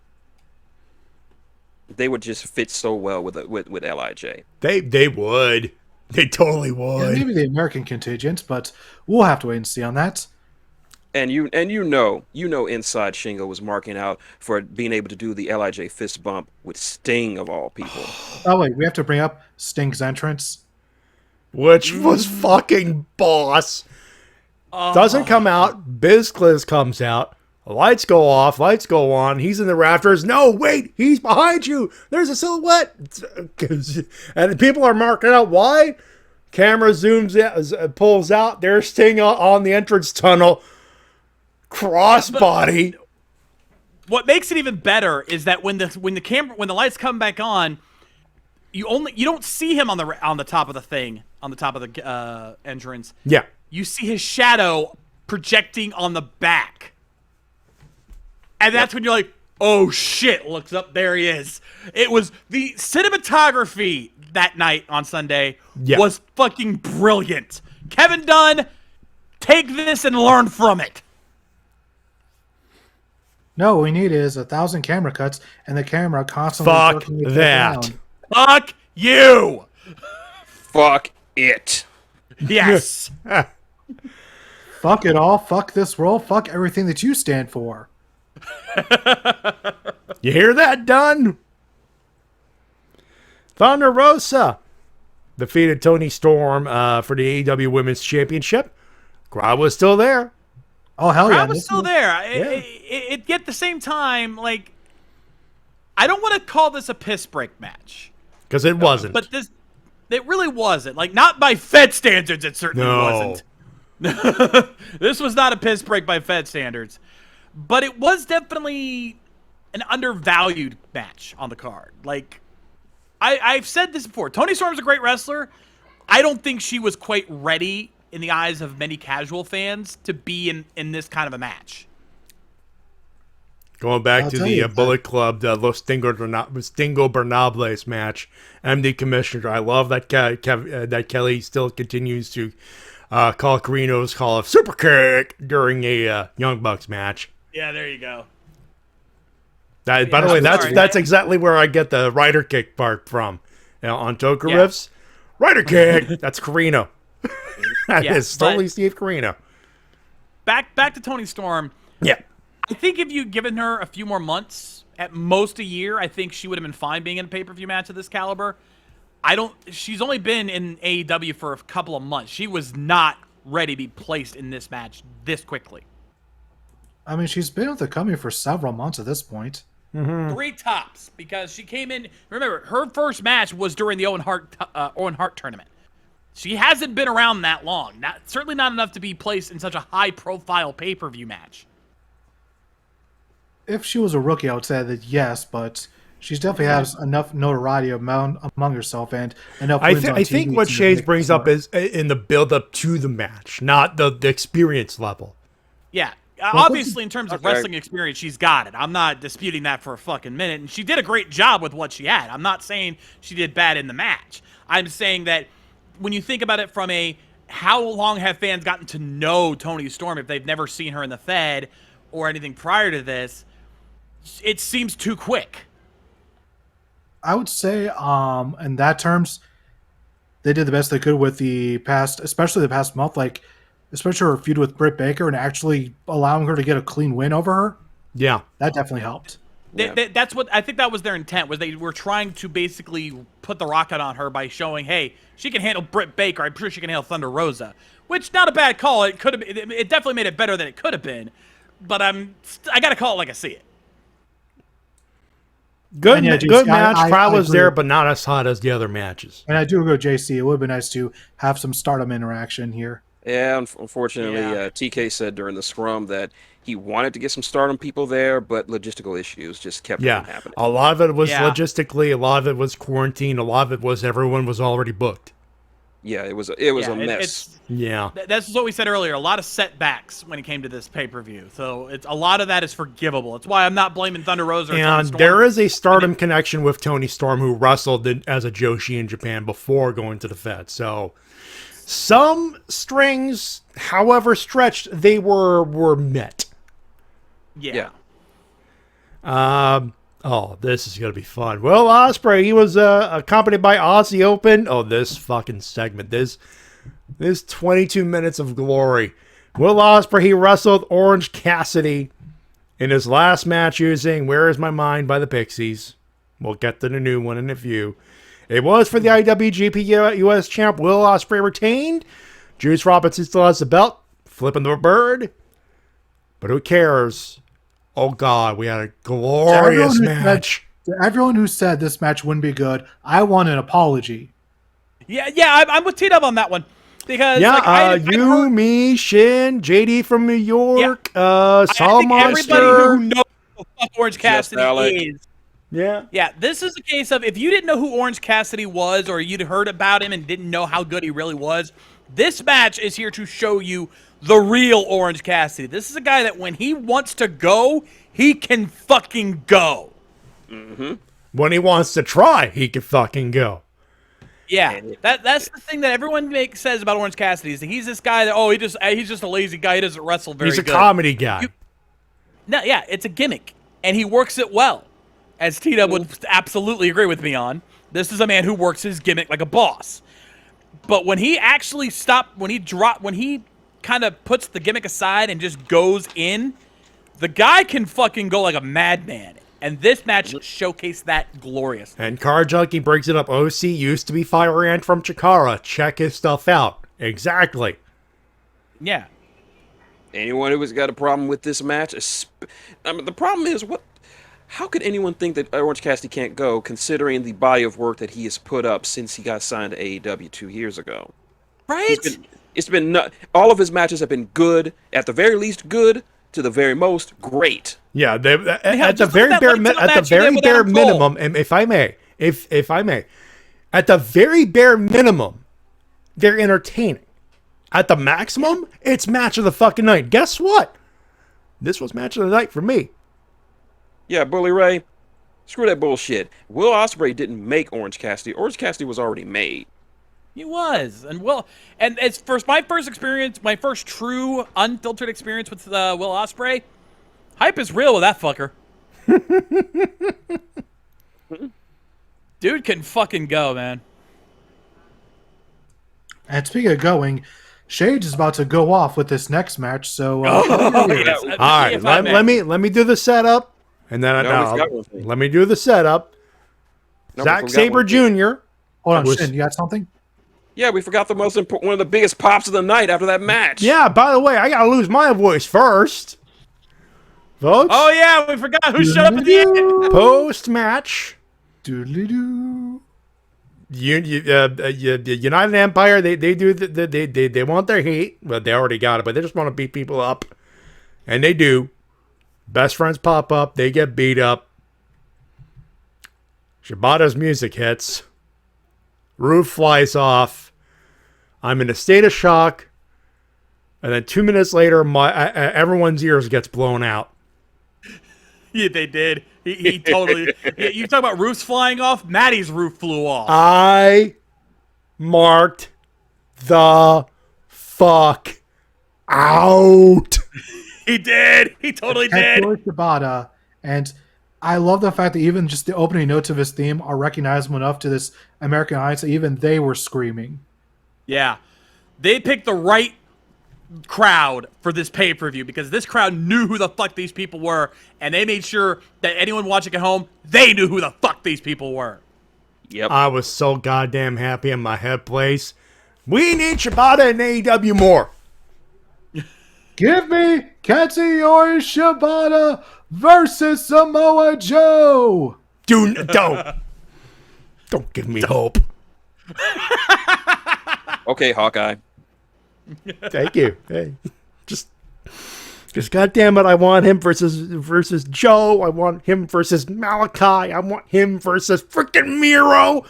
They would just fit so well with LIJ. They would. They totally would. Yeah, maybe the American contingent, but we'll have to wait and see on that. And you know, inside Shingo was marking out for being able to do the LIJ fist bump with Sting of all people. Oh wait, we have to bring up Sting's entrance, which was fucking boss. Doesn't come out. BizCliz comes out. Lights go off. Lights go on. He's in the rafters. No, wait, he's behind you. There's a silhouette. And people are marking out. Why? Camera zooms in, pulls out. There's Sting on the entrance tunnel. Crossbody. What makes it even better is that when the lights come back on, you don't see him on the top of the thing, on the top of the entrance. Yeah. You see his shadow projecting on the back. And that's when you're like, oh shit, looks up, there he is. It was the cinematography that night on Sunday was fucking brilliant. Kevin Dunn, take this and learn from it. No, what we need is 1,000 camera cuts and the camera constantly Fuck working itself that. around. Fuck you. Fuck it. Yes. Fuck it all. Fuck this world. Fuck everything that you stand for. You hear that, Dunn? Thunder Rosa defeated Toni Storm for the AEW Women's Championship. Crowd was still there. Oh, hell yeah. I was still there. At the same time, like, I don't want to call this a piss break match. Because it wasn't. But it really wasn't. Like, not by Fed standards, it certainly wasn't. This was not a piss break by Fed standards. But it was definitely an undervalued match on the card. Like, I've said this before. Toni Storm's a great wrestler. I don't think she was quite ready in the eyes of many casual fans to be in this kind of a match. Going back to the Bullet Club, the Los Stingo Bernables match, MD Commissioner. I love that that Kelly still continues to call Carino's call of super kick during a Young Bucks match. Yeah, there you go. By the way, that's exactly where I get the rider kick part from. You know, on Toka riffs, rider kick. That's Carino. That is totally Steve Carino. Back to Toni Storm. Yeah. I think if you'd given her a few more months, at most a year, I think she would have been fine being in a pay-per-view match of this caliber. She's only been in AEW for a couple of months. She was not ready to be placed in this match this quickly. I mean, she's been with the company for several months at this point. Mm-hmm. 3 tops, because she came in. Remember, her first match was during the Owen Hart tournament. She hasn't been around that long. Certainly not enough to be placed in such a high-profile pay-per-view match. If she was a rookie, I would say that yes, but she definitely has enough notoriety among herself and enough. I think what Shades brings up is in the build-up to the match, not the experience level. Yeah. Obviously, in terms of wrestling experience, she's got it. I'm not disputing that for a fucking minute. And she did a great job with what she had. I'm not saying she did bad in the match. I'm saying that when you think about it from how long have fans gotten to know Toni Storm if they've never seen her in the Fed or anything prior to this, it seems too quick. I would say, in that terms, they did the best they could with the past, especially the past month, like especially her feud with Britt Baker and actually allowing her to get a clean win over her. Yeah, that definitely helped. That's what I think that was their intent, was they were trying to basically put the rocket on her by showing, hey, she can handle Britt Baker. I'm sure she can handle Thunder Rosa, which not a bad call. It could have. It definitely made it better than it could have been, but I got to call it like I see it. Good match. Crowd was there, but not as hot as the other matches. And I do agree with JC. It would have been nice to have some Stardom interaction here. Yeah, unfortunately, TK said during the scrum that he wanted to get some Stardom people there, but logistical issues just kept from happening. A lot of it was logistically, a lot of it was quarantine, a lot of it was everyone was already booked. Yeah, it was a mess. That's what we said earlier. A lot of setbacks when it came to this pay-per-view. So a lot of that is forgivable. It's why I'm not blaming Thunder Rosa. And there is a Stardom connection with Toni Storm, who wrestled as a Joshi in Japan before going to the Fed. So some strings, however stretched, they were met. Yeah. Oh, this is going to be fun. Will Ospreay, he was accompanied by Aussie Open. Oh, this fucking segment. This 22 minutes of glory. Will Ospreay, he wrestled Orange Cassidy in his last match using Where Is My Mind by the Pixies. We'll get to the new one in a few. It was for the IWGP US champ. Will Ospreay retained. Juice Robinson still has the belt. Flipping the bird. But who cares? Oh, God, we had a glorious match. To everyone who said this match wouldn't be good, I want an apology. Yeah, I'm with T-Dub on that one. Because, you, me, Shin, JD from New York, I Saw think Monster. everybody who knows who the fuck Orange Cassidy Alec. is. Yeah. Yeah, this is a case of if you didn't know who Orange Cassidy was or you'd heard about him and didn't know how good he really was, this match is here to show you the real Orange Cassidy. This is a guy that when he wants to go, he can fucking go. Mm-hmm. When he wants to try, he can fucking go. Yeah, that's the thing that everyone says about Orange Cassidy is that he's this guy that he's just a lazy guy. He doesn't wrestle very good. He's a comedy guy. It's a gimmick, and he works it well. As T-Dub would absolutely agree with me on, this is a man who works his gimmick like a boss. But when he actually when he kind of puts the gimmick aside and just goes in, the guy can fucking go like a madman. And this match showcased that glorious. And Car Junkie brings it up. OC used to be Fire Ant from Chikara. Check his stuff out. Exactly. Yeah. Anyone who has got a problem with this match, the problem is how could anyone think that Orange Cassidy can't go, considering the body of work that he has put up since he got signed to AEW 2 years ago? Right? It's been all of his matches have been good, at the very least good, to the very most great. Yeah, at the very bare minimum, and if I may, at the very bare minimum, they're entertaining. At the maximum, it's match of the fucking night. Guess what? This was match of the night for me. Yeah, Bully Ray, screw that bullshit. Will Ospreay didn't make Orange Cassidy. Orange Cassidy was already made. He was, and as first my first experience, my first true unfiltered experience with Will Ospreay, hype is real with that fucker. Dude can fucking go, man. And speaking of going, Shades is about to go off with this next match. So, Yes. All right, let me do the setup, and then let me do the setup. Zack Sabre Jr. Hold on, Shin, you got something? Yeah, we forgot the most important, one of the biggest pops of the night after that match. Yeah, by the way, I gotta lose my voice first. Folks. Oh yeah, we forgot who showed up at the end. Post match. Doodly-doo. United Empire, they want their heat, but they already got it, but they just want to beat people up. And they do. Best friends pop up, they get beat up. Shibata's music hits. Roof flies off. I'm in a state of shock. And then 2 minutes later, everyone's ears gets blown out. Yeah, they did. He totally. You talk about roofs flying off? Matty's roof flew off. I marked the fuck out. He did. He totally did. Shibata, and I love the fact that even just the opening notes of his theme are recognizable enough to this American audience that even they were screaming. Yeah. They picked the right crowd for this pay-per-view because this crowd knew who the fuck these people were, and they made sure that anyone watching at home, they knew who the fuck these people were. Yep. I was so goddamn happy in my head place. We need Shibata and AEW more. Give me Katsuyori Shibata versus Samoa Joe. Dude, don't give me hope. Okay, Hawkeye. Thank you. Hey, just goddamn it, I want him versus Joe. I want him versus Malachi. I want him versus freaking Miro.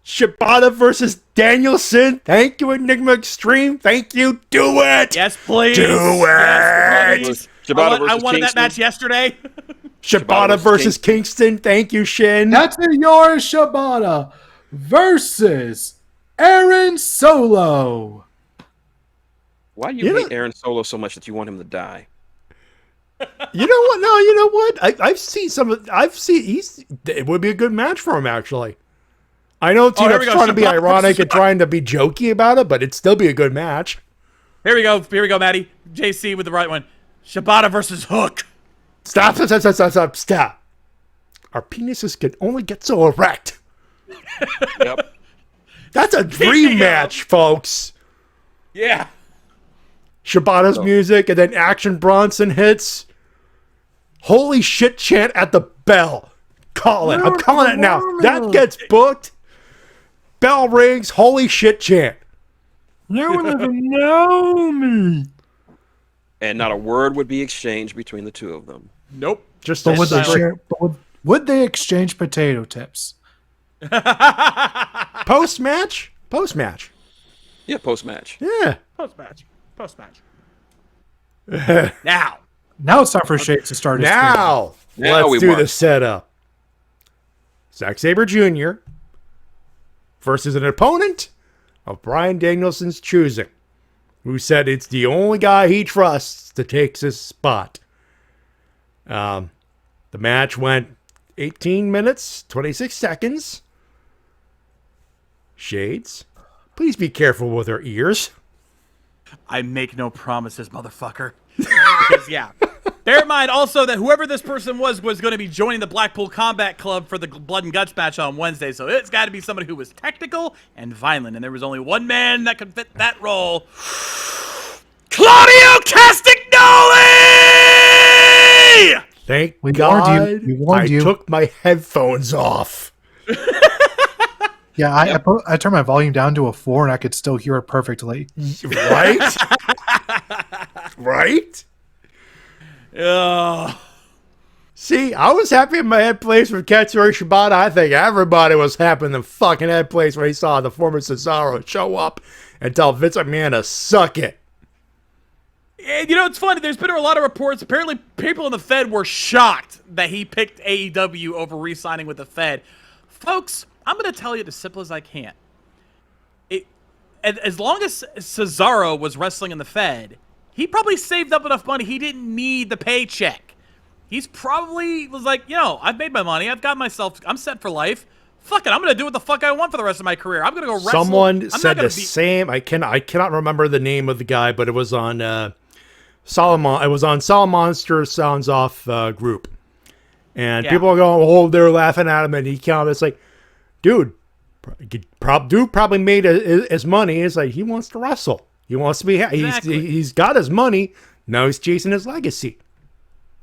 Shibata versus Danielson. Thank you, Enigma Extreme. Thank you. Do it. Yes, please. Do it. Please. Shibata I wanted Kingston. that match yesterday. Shibata versus Kingston. Thank you, Shin. Katsuyori Shibata versus Aaron Solo. Why do you hate Aaron Solo so much that you want him to die? You know what? No, you know what? I've seen it would be a good match for him, actually. I know Tina's trying to be ironic and trying to be jokey about it, but it'd still be a good match. Here we go, Matty. JC with the right one. Shibata versus Hook. Stop. Our penises can only get so erect. Yep. That's a dream match, folks. Yeah. Shibata's music, and then Action Bronson hits. Holy shit chant at the bell. Call it. I'm calling it now. That gets booked. bell rings, holy shit chant. No one ever know me. And not a word would be exchanged between the two of them. Nope. Just But a would they straight- share? Would they exchange potato tips? Post-match? Post-match. Yeah, post-match. Yeah. Post-match. Now. Now it's time for Shades to start his career. Now Now we let's do mark. the setup. Zack Sabre Jr. versus an opponent of Bryan Danielson's choosing, who said it's the only guy he trusts to take his spot. The match went 18 minutes, 26 seconds. Shades, please be careful with her ears. I make no promises, motherfucker. Because, yeah. Bear in mind also that whoever this person was going to be joining the Blackpool Combat Club for the Blood and Guts match on Wednesday. So it's got to be somebody who was technical and violent. And there was only one man that could fit that role. Claudio Castagnoli! Thank We God warned you. We warned I you. took my headphones off. Yeah, I turned my volume down to a 4 and I could still hear it perfectly. Right? Right? Ugh. See, I was happy in my head place with Katsuri Shibata. I think everybody was happy in the fucking head place when he saw the former Cesaro show up and tell Vince McMahon to suck it. And, you know, it's funny. There's been a lot of reports. Apparently, people in the Fed were shocked that he picked AEW over re-signing with the Fed. Folks, I'm going to tell you it as simple as I can. As long as Cesaro was wrestling in the Fed, he probably saved up enough money. He didn't need the paycheck. He's probably was like, I've made my money. I've got myself. I'm set for life. Fuck it. I'm going to do what the fuck I want for the rest of my career. I'm going to go wrestle. Someone said the same. I cannot remember the name of the guy, but it was on Solomon. It was on Monster Sounds Off group, and people are going, "Oh, they're laughing at him," and he counted. It's like, dude probably made his money. It's like he wants to wrestle. He wants to be. Exactly. He's got his money. Now he's chasing his legacy.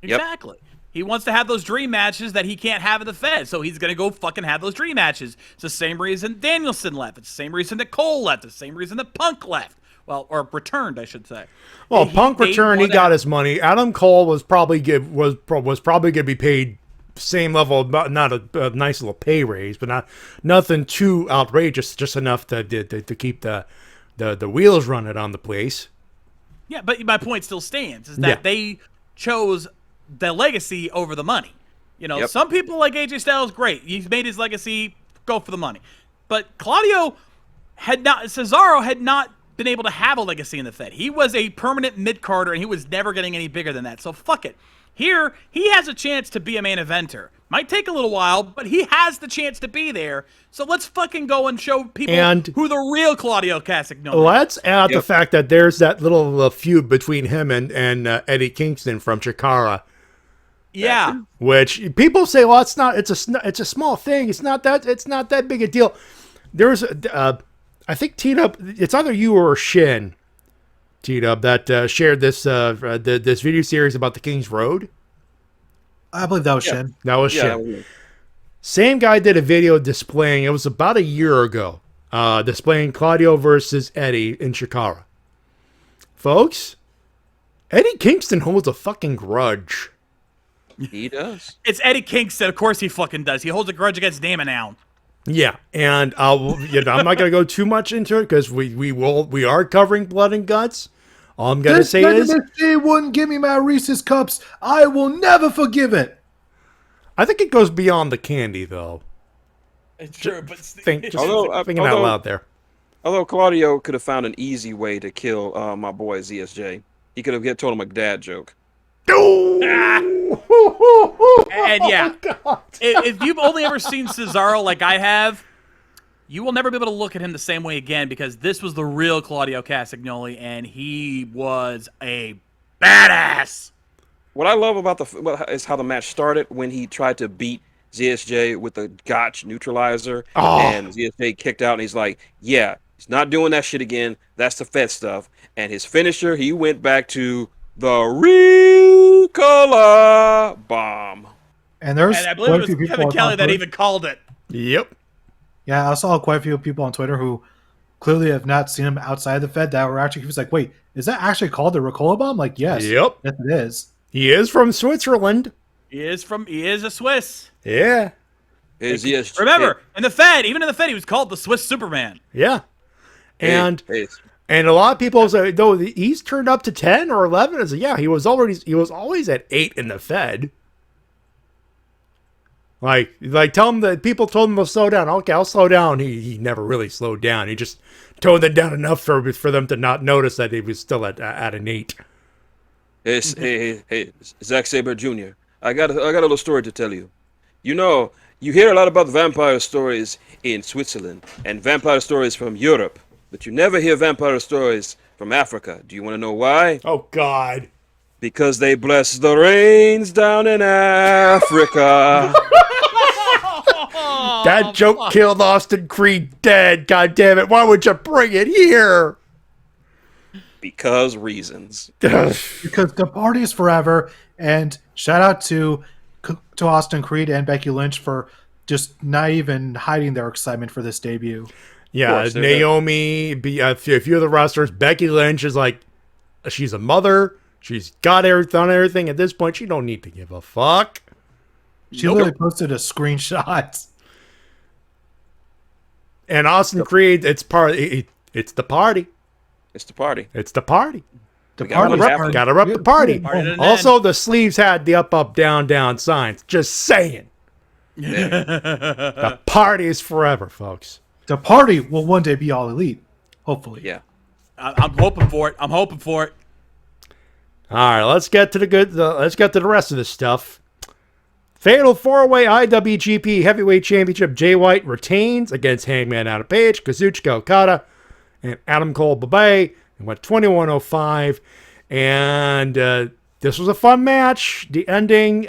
Exactly. He wants to have those dream matches that he can't have in the Fed, so he's going to go fucking have those dream matches. It's the same reason Danielson left. It's the same reason that Cole left. It's the same reason that Punk left. Well, or returned, I should say. Well, Punk returned. He got his money. Adam Cole was probably going to be paid same level, not a nice little pay raise, but nothing too outrageous. Just enough to keep the wheels running on the place. Yeah, but my point still stands is that they chose the legacy over the money. Some people like AJ Styles, great. He's made his legacy, go for the money. But Cesaro had not been able to have a legacy in the Fed. He was a permanent mid-carder, and he was never getting any bigger than that. So fuck it. Here, he has a chance to be a main eventer. Might take a little while, but he has the chance to be there. So let's fucking go and show people who the real Claudio Castagnoli is. Let's add the fact that there's that little feud between him and Eddie Kingston from Chikara. Yeah. Which people say, well, it's not. It's a small thing. It's not that big a deal. There's I think T-Dub, it's either you or Shin, T-Dub, that shared this this video series about the King's Road. I believe that was Shin. That was Shin. Same guy did a video displaying, it was about a year ago, displaying Claudio versus Eddie in Chikara. Folks, Eddie Kingston holds a fucking grudge. He does. It's Eddie Kingston. Of course he fucking does. He holds a grudge against Damon Allen. Yeah, and I'm not going to go too much into it because we are covering Blood and Guts. All I'm going to say is, he wouldn't give me my Reese's Cups. I will never forgive it. I think it goes beyond the candy, though. It's true, but Thinking out loud there. Although Claudio could have found an easy way to kill my boy ZSJ. He could have told him a dad joke. And yeah, if you've only ever seen Cesaro like I have, you will never be able to look at him the same way again because this was the real Claudio Castagnoli, and he was a badass. What I love about is how the match started when he tried to beat ZSJ with the Gotch neutralizer, and ZSJ kicked out, and he's like, yeah, he's not doing that shit again. That's the Fed stuff. And his finisher, he went back to the Ricola bomb. And there's And I believe it was Kevin Kelly that even called it. Yep. Yeah, I saw quite a few people on Twitter who clearly have not seen him outside the Fed that were actually, he was like, wait, is that actually called the Ricola Bomb? Like, yes. Yep. Yes, it is. He is from Switzerland. He is a Swiss. Yeah. Remember, in the Fed, even in the Fed, he was called the Swiss Superman. Yeah. And Hey. and a lot of people say, though, he's turned up to 10 or 11. I said, yeah, he was always at 8 in the Fed. Like tell him that people told him to slow down. Okay, I'll slow down. He never really slowed down. He just toned it down enough for them to not notice that he was still at an 8. Hey, Zack Sabre Jr. I got a little story to tell you. You know, you hear a lot about vampire stories in Switzerland and vampire stories from Europe, but you never hear vampire stories from Africa. Do you want to know why? Oh, God. Because they bless the rains down in Africa. That joke killed Austin Creed dead. God damn it. Why would you bring it here? Because reasons. Because the party is forever. And shout out to Austin Creed and Becky Lynch for just not even hiding their excitement for this debut. Yeah, Naomi, a few of the wrestlers. Becky Lynch is like, she's a mother. She's got everything. At this point, she don't need to give a fuck. She literally posted a screenshot. And Austin Creed, it's the party. It's the party. It's the party. Gotta rep the party. Party Also, the sleeves had the up, down, down signs. Just saying. The party is forever, folks. The party will one day be all elite. Hopefully. Yeah. I'm hoping for it. All right, let's get to let's get to the rest of this stuff. Fatal 4-Way IWGP Heavyweight Championship. Jay White retains against Hangman Adam Page, Kazuchika Okada, and Adam Cole Bay. It went 21:05, and this was a fun match. The ending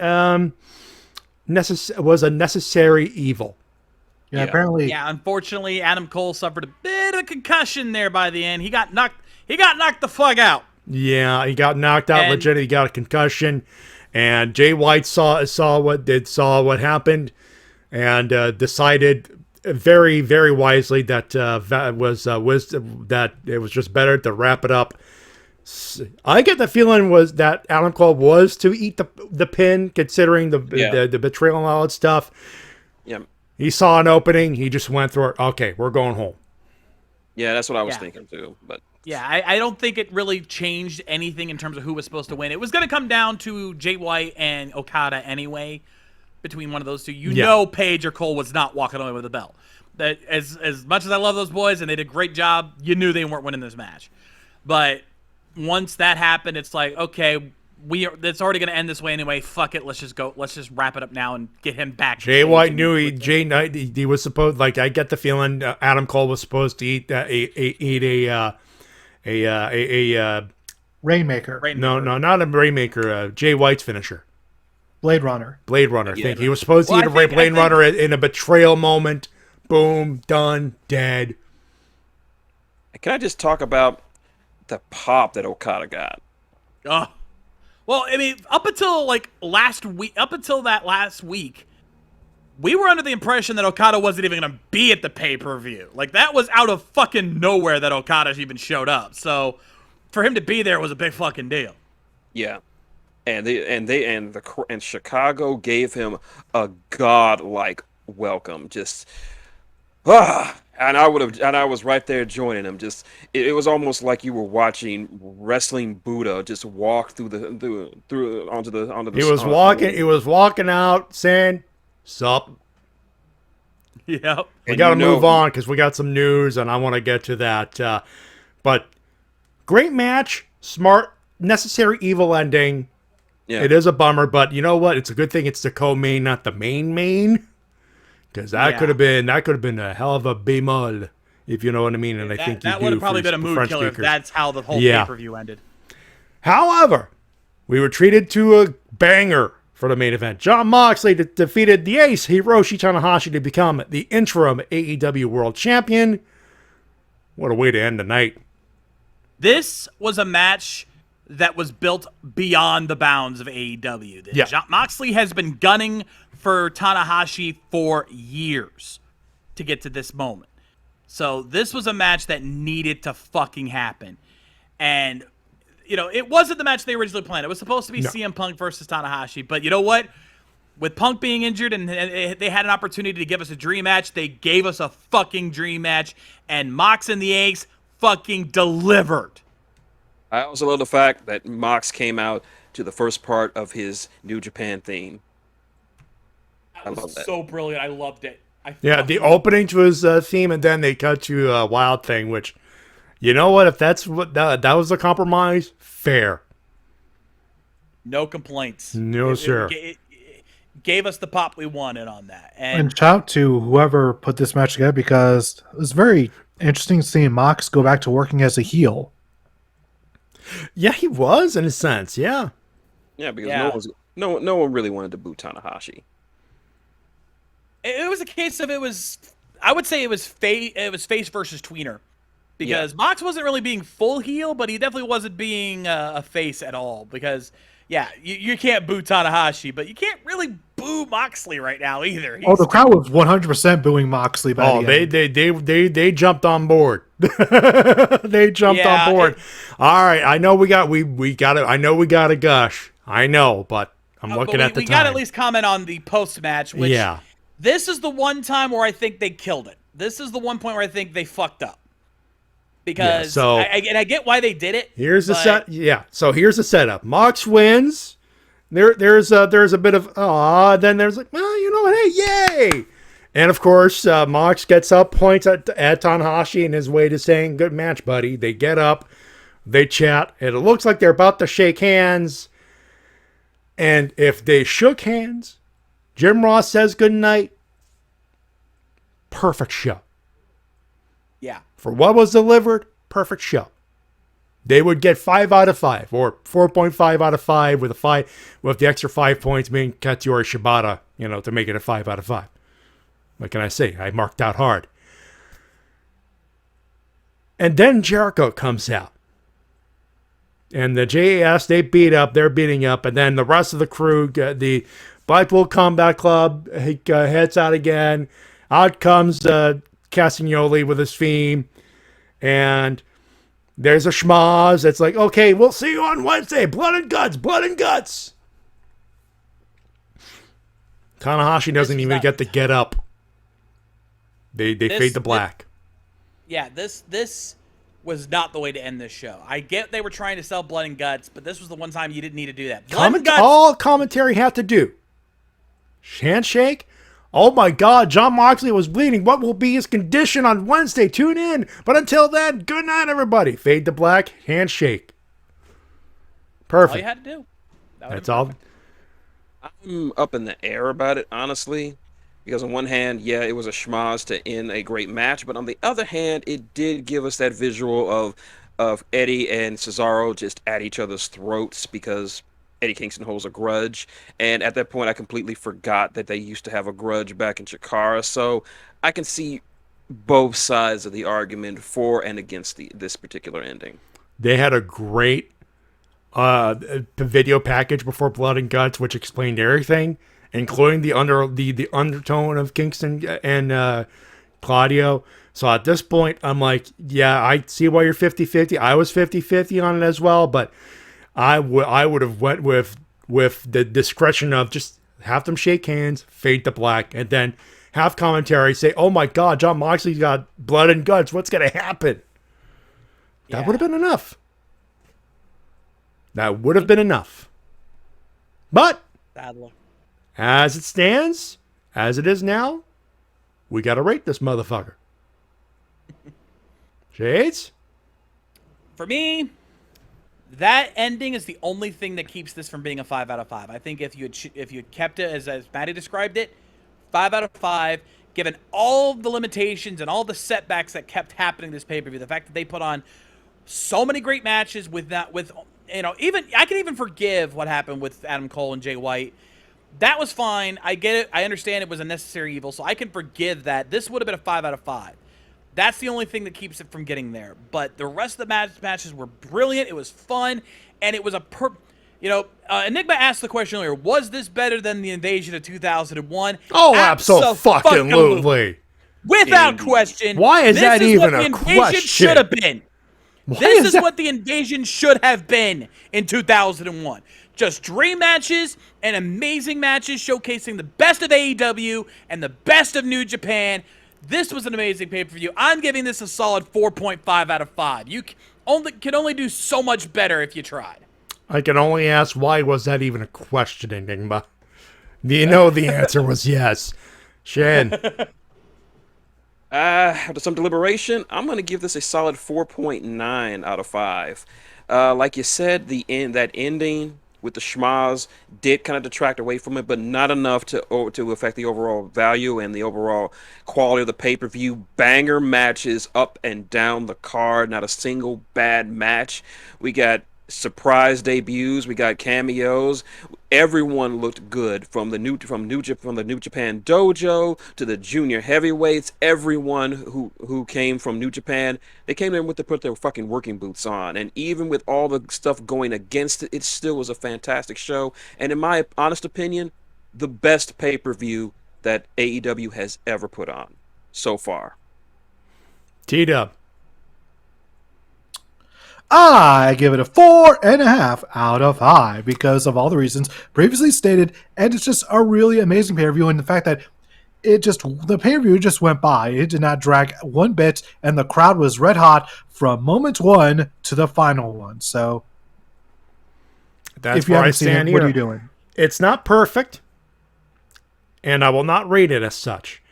was a necessary evil. Yeah, apparently. Yeah, unfortunately, Adam Cole suffered a bit of a concussion there by the end. He got knocked the fuck out. Yeah, he got knocked out. Legit, he got a concussion, and Jay White saw what happened, and decided very, very wisely that that it was just better to wrap it up. I get the feeling was that Adam Cole was to eat the pin, considering the betrayal and all that stuff. Yeah. He saw an opening. He just went through it. Okay, we're going home. Yeah, that's what I was thinking too. But yeah, I don't think it really changed anything in terms of who was supposed to win. It was going to come down to Jay White and Okada anyway. Between one of those two, you know, Page or Cole was not walking away with the belt. That as much as I love those boys and they did a great job, you knew they weren't winning this match. But once that happened, it's like, okay, it's already going to end this way anyway. Fuck it, let's just go. Let's just wrap it up now and get him back. Jay White knew he was supposed. Like, I get the feeling Adam Cole was supposed to eat a Rainmaker. No, not a Rainmaker. Jay White's finisher. Blade Runner. I think he was supposed to eat a Blade Runner in a betrayal moment. Boom, done, dead. can I just talk about the pop that Okada got? Well, I mean, up until that last week, we were under the impression that Okada wasn't even going to be at the pay-per-view. Like, that was out of fucking nowhere that Okada even showed up. So, for him to be there was a big fucking deal. Yeah. And Chicago gave him a godlike welcome. Just and I was right there joining him. Just it was almost like you were watching wrestling Buddha just walk through onto the. He was walking out saying, "Sup." Yep. We got to move on because we got some news, and I want to get to that. But great match, smart, necessary evil ending. Yeah. It is a bummer, but you know what? It's a good thing it's the co-main, not the main. Because that could have been a hell of a bemol, if you know what I mean. And I think that would have probably been a mood killer if that's how the whole pay-per-view ended. However, we were treated to a banger for the main event. Jon Moxley defeated the Ace, Hiroshi Tanahashi, to become the interim AEW World Champion. What a way to end the night. This was a match that was built beyond the bounds of AEW. Jon Moxley has been gunning for Tanahashi for years. to get to this moment. So this was a match that needed to fucking happen. And, it wasn't the match they originally planned. It was supposed to be CM Punk versus Tanahashi. But you know what? With Punk being injured and they had an opportunity to give us a dream match, they gave us a fucking dream match. And Mox and the Ace fucking delivered. I also love the fact that Mox came out to the first part of his New Japan theme. That was so brilliant. I loved it. The opening to his theme, and then they cut to Wild Thing, which, you know what? If that's what that was a compromise, fair. No complaints. No, sir. It gave us the pop we wanted on that. And shout out to whoever put this match together, because it was very interesting seeing Mox go back to working as a heel. Yeah, he was in a sense. Yeah. Yeah, because no one really wanted to boo Tanahashi. It was a case of I would say it was face versus tweener, because Mox wasn't really being full heel, but he definitely wasn't being a face at all. Because you can't boo Tanahashi, but you can't really boo Moxley right now either. The crowd was 100% booing Moxley. They jumped on board. They jumped on board. All right, I know we got to gush. I know, but I'm looking at the time. We got to at least comment on the post match. Which this is the one time where I think they killed it. This is the one point where I think they fucked up. Because I get why they did it. Here's the set. Yeah. So here's the setup. Mox wins. There's a bit of then there's like, well, you know what? Hey, yay! And of course, Mox gets up, points at Tanahashi in his way to saying, "Good match, buddy." They get up, they chat, and it looks like they're about to shake hands. And if they shook hands, Jim Ross says goodnight. Perfect show. Yeah. For what was delivered, perfect show. They would get 5 out of 5, or 4.5 out of 5 with the extra 5 points being Katsuyori Shibata, to make it a 5 out of 5. What can I say? I marked out hard. And then Jericho comes out. And the JAS, they're beating up, and then the rest of the crew, the Blackpool Combat Club, heads out again. Out comes Castagnoli with his theme, and there's a schmoz. It's like, okay, we'll see you on Wednesday. Blood and guts. Tanahashi doesn't even get to get up. They fade to black. This was not the way to end this show. I get they were trying to sell blood and guts, but this was the one time you didn't need to do that. All commentary had to do. Handshake. Oh my God, Jon Moxley was bleeding. What will be his condition on Wednesday? Tune in. But until then, good night, everybody. Fade to black, handshake. Perfect. All you had to do. That's all. I'm up in the air about it, honestly. Because on one hand, it was a schmoz to end a great match. But on the other hand, it did give us that visual of Eddie and Cesaro just at each other's throats because Eddie Kingston holds a grudge, and at that point I completely forgot that they used to have a grudge back in Chikara, so I can see both sides of the argument for and against this particular ending. They had a great video package before Blood and Guts, which explained everything, including the undertone of Kingston and Claudio. So at this point, I'm like, I see why you're 50-50. I was 50-50 on it as well, but I would have went with the discretion of just have them shake hands, fade to black, and then have commentary say, "Oh my God, Jon Moxley's got blood and guts. What's gonna happen?" That would have been enough. That would have been enough. But sadly, as it stands, as it is now, we gotta rate this motherfucker. Shades? For me, that ending is the only thing that keeps this from being a 5 out of 5. I think if you had kept it as Matty described it, 5 out of 5, given all the limitations and all the setbacks that kept happening this pay-per-view, the fact that they put on so many great matches even I can even forgive what happened with Adam Cole and Jay White. That was fine. I get it. I understand it was a necessary evil, so I can forgive that. This would have been a 5 out of 5. That's the only thing that keeps it from getting there. But the rest of the matches were brilliant. It was fun, and it was Enigma asked the question earlier: was this better than the Invasion of 2001? Oh, absolutely. Without Indeed. question. Why is that even what a the invasion question? should have been. Why This is that- what the invasion should have been in 2001. Just dream matches and amazing matches showcasing the best of AEW and the best of New Japan. This was an amazing pay-per-view. I'm giving this a solid 4.5 out of 5. You can only do so much better if you tried. I can only ask, why was that even a question, Enigma? You know the answer was yes. Shin. After some deliberation, I'm going to give this a solid 4.9 out of 5. Like you said, that ending with the schmaz did kind of detract away from it, but not enough to affect the overall value and the overall quality of the pay-per-view. Banger matches up and down the card, not a single bad match. We got surprise debuts, we got cameos. Everyone looked good, from the New Japan dojo to the junior heavyweights. Everyone who came from New Japan, they came in to put their fucking working boots on. And even with all the stuff going against it, it still was a fantastic show. And in my honest opinion, the best pay-per-view that AEW has ever put on so far. T-Dub. I give it a 4.5 out of 5 because of all the reasons previously stated, and it's just a really amazing pay-per-view, and the fact that the pay-per-view just went by. It did not drag one bit, and the crowd was red hot from moment one to the final one. So, That's if you where I haven't seen stand it, here. what are you doing? It's not perfect, and I will not rate it as such.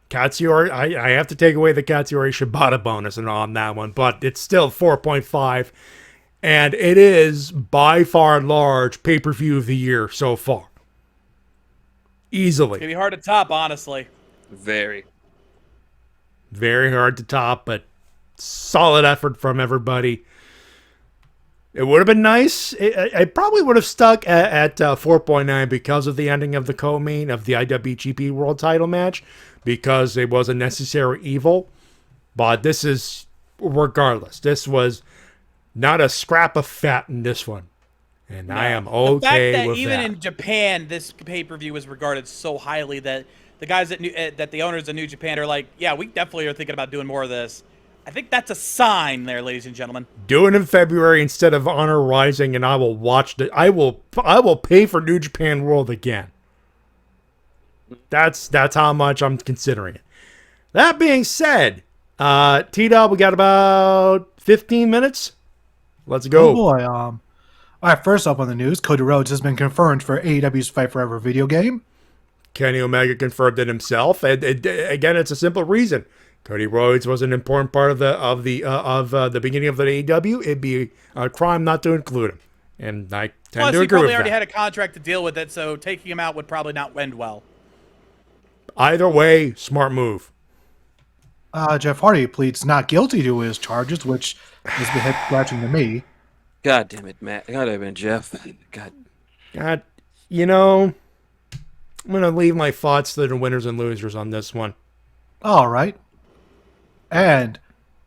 Katsuyori, I have to take away the Katsuyori Shibata bonus and on that one, but it's still 4.5, and it is by far and large pay-per-view of the year so far. Easily. It's going to be hard to top, honestly. Very. Very hard to top, but solid effort from everybody. It would have been nice. I probably would have stuck at 4.9 because of the ending of the co-main of the IWGP World Title match, because it was a necessary evil. But this is, regardless, this was not a scrap of fat in this one. And I am okay the fact that with even that. in Japan, this pay-per-view was regarded so highly that the guys that the owners of New Japan are like, yeah, we definitely are thinking about doing more of this. I think that's a sign there, ladies and gentlemen. Do it in February instead of Honor Rising, and I will watch the. I will pay for New Japan World again. That's how much I'm considering it. That being said, T-Dub, we got about 15 minutes. Let's go. Oh boy. All right. First up on the news, Cody Rhodes has been confirmed for AEW's Fight Forever video game. Kenny Omega confirmed it himself, and again, it's a simple reason. Cody Rhodes was an important part of the beginning of the AEW. It'd be a crime not to include him, and I tend Plus, to he agree probably with already that. had a contract to deal with it, so taking him out would probably not end well. Either way, smart move. Jeff Hardy pleads not guilty to his charges, which is the head scratching to me. God damn it, Matt. God damn it, Jeff. God. You know, I'm gonna leave my thoughts to the winners and losers on this one. All right. And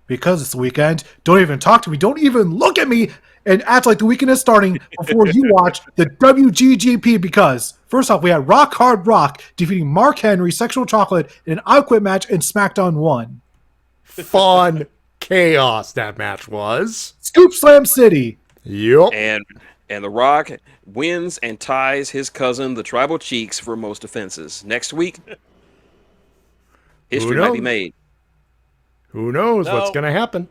because it's the weekend, don't even talk to me. Don't even look at me and act like the weekend is starting before you watch the WGGP. Because first off, we had Rock Hard Rock defeating Mark Henry, Sexual Chocolate, in an I Quit match in SmackDown 1. Fun chaos that match was. Scoop Slam City. Yep. And The Rock wins and ties his cousin, the Tribal Cheeks, for most offenses. Next week, history might be made. Who knows So- what's gonna happen?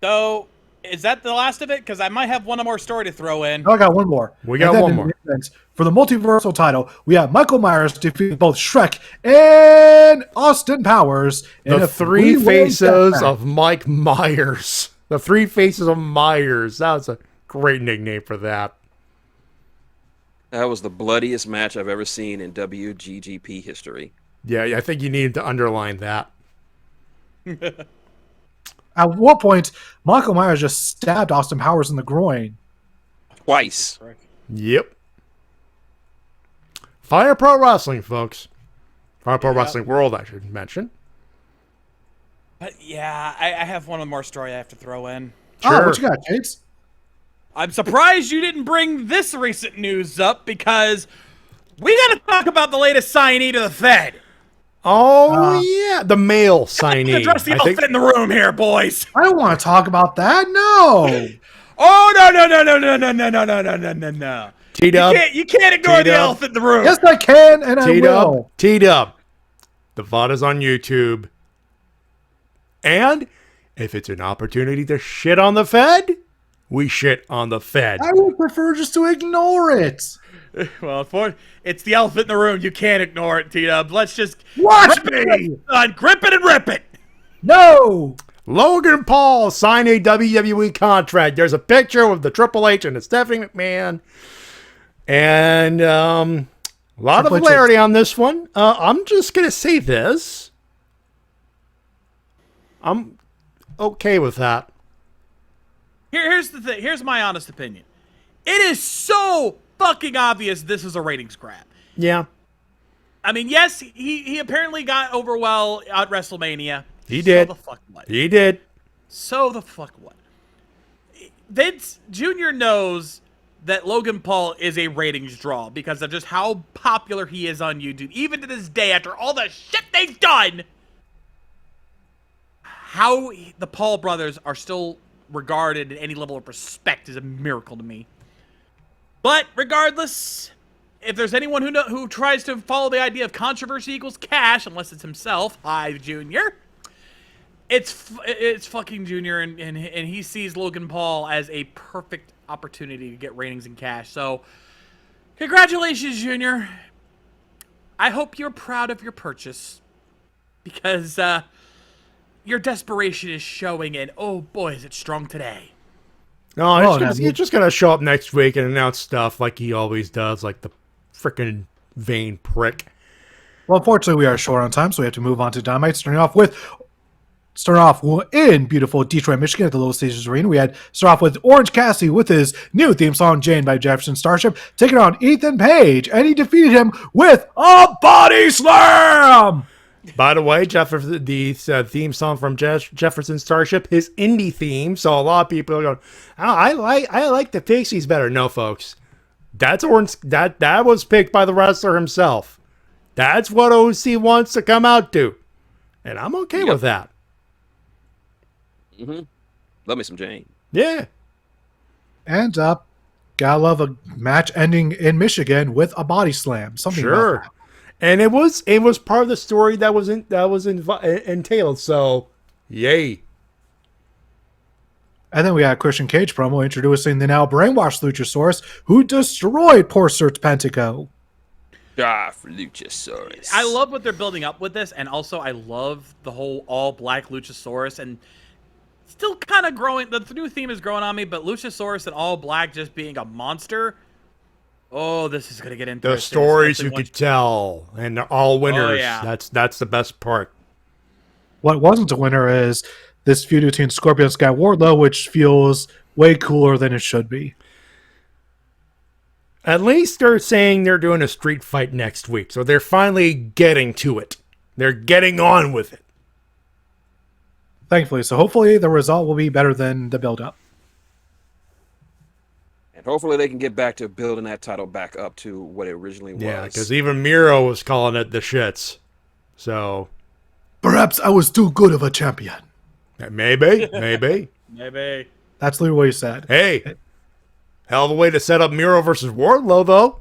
So, is that the last of it? Because I might have one more story to throw in. Oh, I got one more. We got And then one in more. the event, for the multiversal title, we have Michael Myers defeating both Shrek and Austin Powers. in The a three three-way faces deathmatch. of Mike Myers. The three faces of Myers. That was a great nickname for that. That was the bloodiest match I've ever seen in WGGP history. Yeah, I think you needed to underline that. At one point, Michael Myers just stabbed Austin Powers in the groin. Twice. Yep. Fire Pro Wrestling, folks. Fire Pro Wrestling World, I should mention. But yeah, I have one more story I have to throw in. Sure. Oh, what you got, James? I'm surprised you didn't bring this recent news up because we got to talk about the latest signee to the Fed. Oh, yeah. The male signee. Address the elephant in the room here, boys. I don't want to talk about that. No. Oh, no. T-Dub. You can't ignore the elephant in the room. Yes, I can, and I will. T-Dub. The VOD is on YouTube. And if it's an opportunity to shit on the Fed, we shit on the Fed. I would prefer just to ignore it. Well, it's the elephant in the room. You can't ignore it, T-Dub. Let's just Watch me. Grip it and rip it. No. Logan Paul signed a WWE contract. There's a picture with the Triple H and the Stephanie McMahon. And a lot of hilarity on this one. I'm just going to say this. I'm okay with that. Here's the thing. Here's my honest opinion. It is so fucking obvious this is a ratings grab. Yeah. I mean, yes, he apparently got over well at WrestleMania. He did. So the fuck what? He did. So the fuck what? Vince Jr. knows that Logan Paul is a ratings draw because of just how popular he is on YouTube. Even to this day, after all the shit they've done, how the Paul brothers are still regarded in any level of respect is a miracle to me. But regardless, if there's anyone who tries to follow the idea of controversy equals cash, unless it's himself, hi Junior, it's fucking Junior, and he sees Logan Paul as a perfect opportunity to get ratings and cash. So, congratulations, Junior. I hope you're proud of your purchase because your desperation is showing, and oh boy, is it strong today. No, he's just going to show up next week and announce stuff like he always does, like the freaking vain prick. Well, unfortunately, we are short on time, so we have to move on to Dynamite. Starting off in beautiful Detroit, Michigan at the Little Caesars Arena. We start off with Orange Cassidy with his new theme song, Jane by Jefferson Starship, taking on Ethan Page, and he defeated him with a body slam! By the way, the theme song from Jefferson Starship, his indie theme, so a lot of people are going, oh, I like the Pixies better. No, folks. That's Orange. That was picked by the wrestler himself. That's what OC wants to come out to. And I'm okay with that. Mm-hmm. Love me some Jane. Yeah. And gotta love a match ending in Michigan with a body slam. Something about that. And it was part of the story that was entailed. So, yay. And then we had Christian Cage promo introducing the now brainwashed Luchasaurus, who destroyed poor Serge Pentico. For Luchasaurus. I love what they're building up with this, and also I love the whole all-black Luchasaurus, and still kind of growing. The new theme is growing on me, but Luchasaurus and all-black just being a monster. Oh, this is going to get interesting. The stories you could tell, and they're all winners. Oh, yeah. That's the best part. What wasn't a winner is this feud between Scorpio Sky Wardlow, which feels way cooler than it should be. At least they're saying they're doing a street fight next week, so they're finally getting to it. They're getting on with it. Thankfully, so hopefully the result will be better than the build-up. And hopefully they can get back to building that title back up to what it originally was. Yeah, because even Miro was calling it the shits. So perhaps I was too good of a champion. Maybe. Maybe. That's literally what he said. Hey, hell of a way to set up Miro versus Wardlow, though.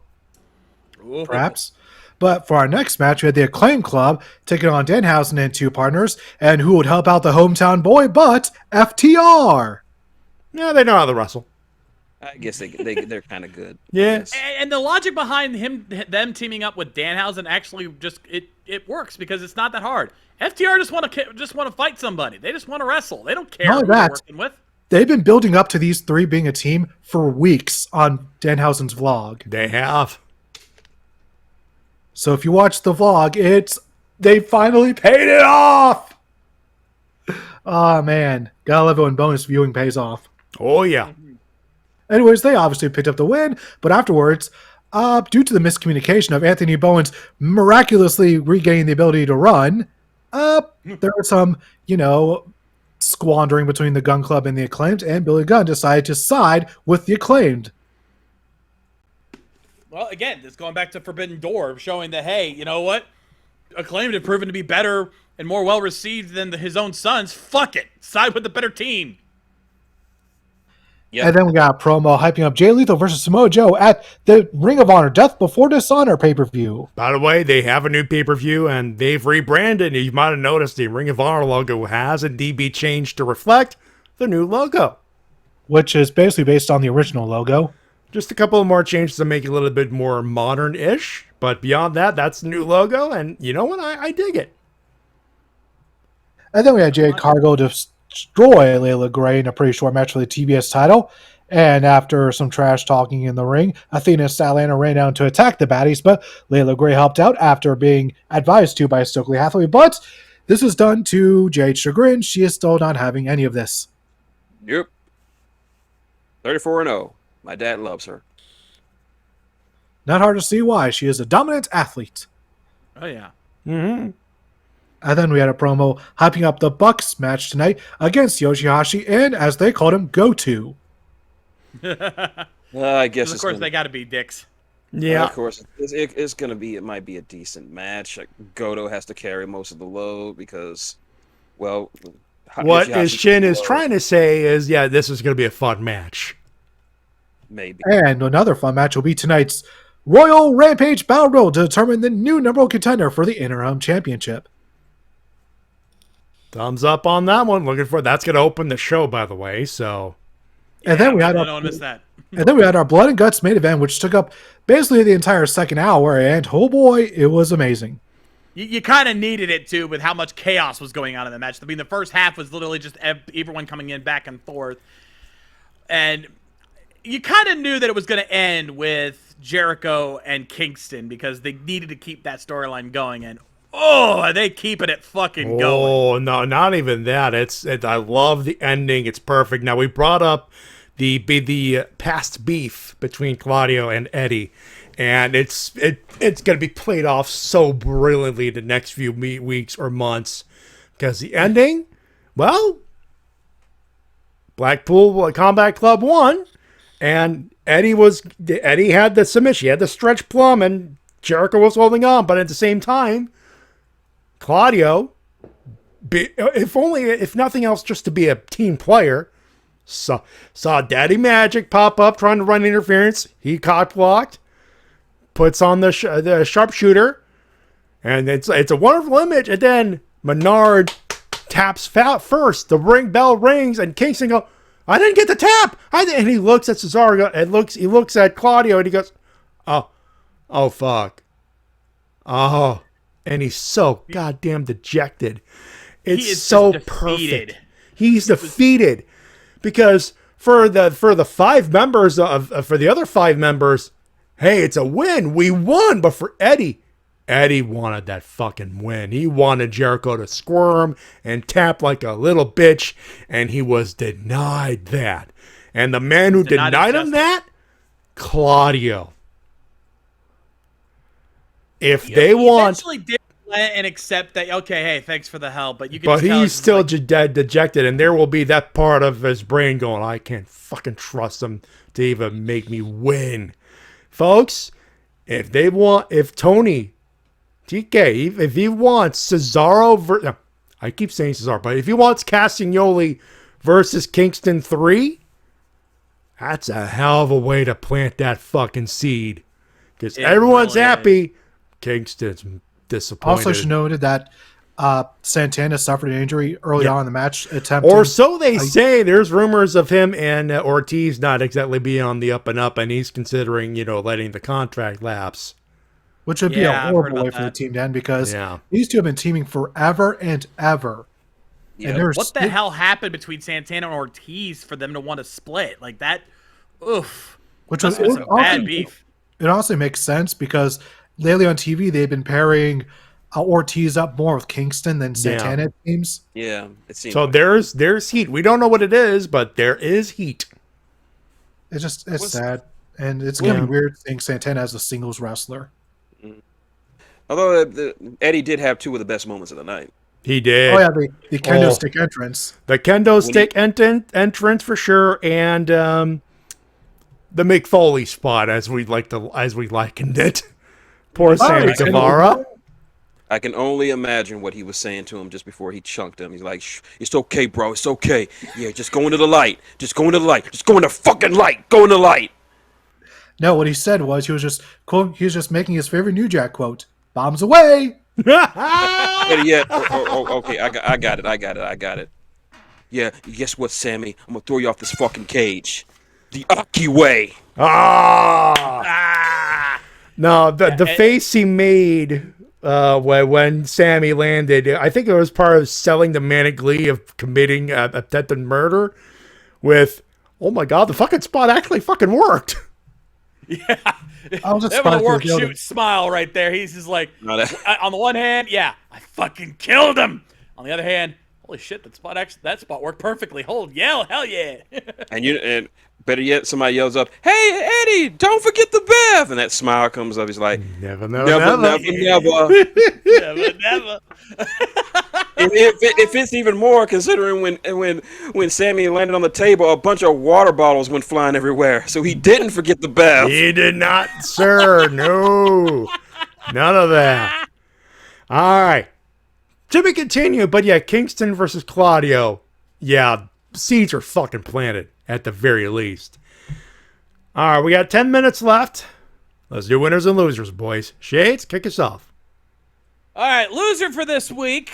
Ooh. Perhaps. But for our next match, we had the Acclaim Club taking on Danhausen and two partners, and who would help out the hometown boy but FTR. Yeah, they know how to wrestle. I guess they're kind of good. Yeah. And the logic behind them teaming up with Danhausen actually just it works because it's not that hard. FTR just want to fight somebody. They just want to wrestle. They don't care who they're working with. They've been building up to these three being a team for weeks on Danhausen's vlog. They have. So if you watch the vlog, they finally paid it off. Oh man, gotta love it when bonus viewing pays off. Oh yeah. Anyways, they obviously picked up the win, but afterwards, due to the miscommunication of Anthony Bowens miraculously regaining the ability to run, there was some, squandering between the Gun Club and the Acclaimed, and Billy Gunn decided to side with the Acclaimed. Well, again, it's going back to Forbidden Door, showing that, hey, you know what? acclaimed and proven to be better and more well received than his own sons. Fuck it, side with the better team. Yep. And then we got a promo hyping up Jay Lethal versus Samoa Joe at the Ring of Honor Death Before Dishonor pay-per-view. By the way, they have a new pay-per-view, and they've rebranded. You might have noticed the Ring of Honor logo has indeed been changed to reflect the new logo. Which is basically based on the original logo. Just a couple of more changes to make it a little bit more modern-ish. But beyond that, that's the new logo, and you know what? I dig it. And then we had Jade Cargill destroy Layla Gray in a pretty short match for the TBS title. And after some trash talking in the ring, Athena and Statlander ran down to attack the baddies, but Layla Gray helped out after being advised to by Stokely Hathaway. But this is done to Jade's chagrin. She is still not having any of this. Yep. 34-0. My dad loves her. Not hard to see why. She is a dominant athlete. Oh yeah. Mm-hmm. And then we had a promo hyping up the Bucks match tonight against Yoshihashi and, as they called him, Go-To. I guess of course they got to be dicks. Yeah. Of course. It's going to be, it might be a decent match. Goto has to carry most of the load because, well... What Shin is trying to say is, yeah, this is going to be a fun match. Maybe. And another fun match will be tonight's Royal Rampage Battle Royal to determine the new number one contender for the Interim Championship. Thumbs up on that one. Looking for that's going to open the show, by the way. So, and then we had don't miss that. And then we had our Blood and Guts main event, which took up basically the entire second hour. And oh boy, it was amazing. You kind of needed it too, with how much chaos was going on in the match. I mean, the first half was literally just everyone coming in back and forth, and you kind of knew that it was going to end with Jericho and Kingston because they needed to keep that storyline going. And oh, are they keeping it fucking going? Oh no, not even that. I love the ending. It's perfect. Now we brought up the past beef between Claudio and Eddie. And it's going to be played off so brilliantly the next few weeks or months. Because the ending, well, Blackpool Combat Club won. And Eddie had the submission. He had the stretch plum and Jericho was holding on. But at the same time, Claudio, if nothing else, just to be a team player, saw Daddy Magic pop up trying to run interference. He cock blocked. Puts on the sharpshooter, and it's a wonderful image. And then Menard taps first. The ring bell rings, and Kingston goes, "I didn't get the tap." And he looks at Cesaro and he looks at Claudio, and he goes, "Oh fuck, oh," and he's so goddamn dejected. It's so perfect. He's defeated because for the five members for the other five members. Hey, it's a win. We won. But for Eddie wanted that fucking win. He wanted Jericho to squirm and tap like a little bitch, and he was denied that. And the man who denied him that, Claudio. If they want... He eventually did and accept that, okay, hey, thanks for the help, but you can But he's still like, dejected, and there will be that part of his brain going, I can't fucking trust him to even make me win. Folks, if Tony, TK, if he wants Cesaro, I keep saying Cesaro, but if he wants Castagnoli versus Kingston 3, that's a hell of a way to plant that fucking seed. Because everyone's really happy, Kingston's disappointed. Also, she noted that Santana suffered an injury early on in the match. Or so they say. There's rumors of him and Ortiz not exactly being on the up and up, and he's considering, letting the contract lapse. Which would be a horrible way for the team to end because these two have been teaming forever and ever. Yep. And what the hell happened between Santana and Ortiz for them to want to split? Like that, oof. Which was some bad beef. It also makes sense because lately on TV they've been pairing Ortiz up more with Kingston than Santana, it seems. Yeah, it seems. So there's heat. We don't know what it is, but there is heat. It's sad, and it's gonna be weird seeing Santana as a singles wrestler. Although Eddie did have two of the best moments of the night. He did. Oh yeah, the kendo stick entrance. The kendo stick entrance for sure, and the Mick Foley spot as we likened it. Poor Sammy Guevara. I can only imagine what he was saying to him just before he chunked him. He's like, Shh, "It's okay, bro. It's okay. Yeah, just go into the light. Just go into the light. Just go into the fucking light. Go into the light." No, what he said was he was just making his favorite New Jack quote: "Bombs away." But yeah, okay, I got it. Yeah, guess what, Sammy? I'm gonna throw you off this fucking cage. The Aki way. No, the face he made when Sammy landed, I think it was part of selling the manic glee of committing attempted murder with, oh my god, the fucking spot actually fucking worked. Yeah. I was just That was a surprised work he was able shoot to- smile right there. He's just like, on the one hand, yeah, I fucking killed him. On the other hand, holy shit, that spot worked perfectly. Hell yeah. And better yet, somebody yells up, "Hey, Eddie, don't forget the Bev!" And that smile comes up. He's like, Never. never. Never. And if it's even more, considering when Sammy landed on the table, a bunch of water bottles went flying everywhere. So he didn't forget the Bev. He did not, sir. No. None of that. All right. To be continued, but yeah, Kingston versus Claudio. Yeah, seeds are fucking planted at the very least. All right, we got 10 minutes left. Let's do winners and losers, boys. Shades, kick us off. All right, loser for this week,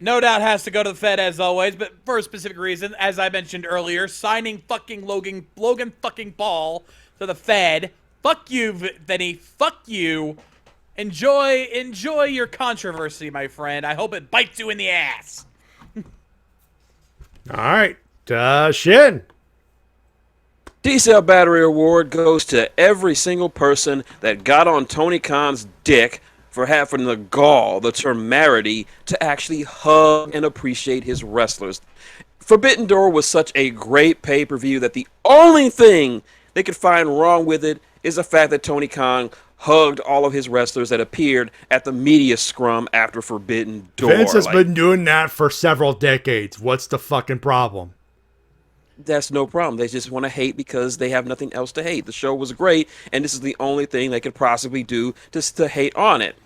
no doubt has to go to the Fed as always, but for a specific reason, as I mentioned earlier, signing fucking Logan fucking Paul to the Fed. Fuck you, Vinny. Fuck you. Enjoy your controversy, my friend. I hope it bites you in the ass. All right, Shin. D-Cell Battery Award goes to every single person that got on Tony Khan's dick for having the gall, the temerity, to actually hug and appreciate his wrestlers. Forbidden Door was such a great pay-per-view that the only thing they could find wrong with it is the fact that Tony Khan hugged all of his wrestlers that appeared at the media scrum after Forbidden Door. Vince has been doing that for several decades. What's the fucking problem? That's no problem. They just want to hate because they have nothing else to hate. The show was great, and this is the only thing they could possibly do to hate on it.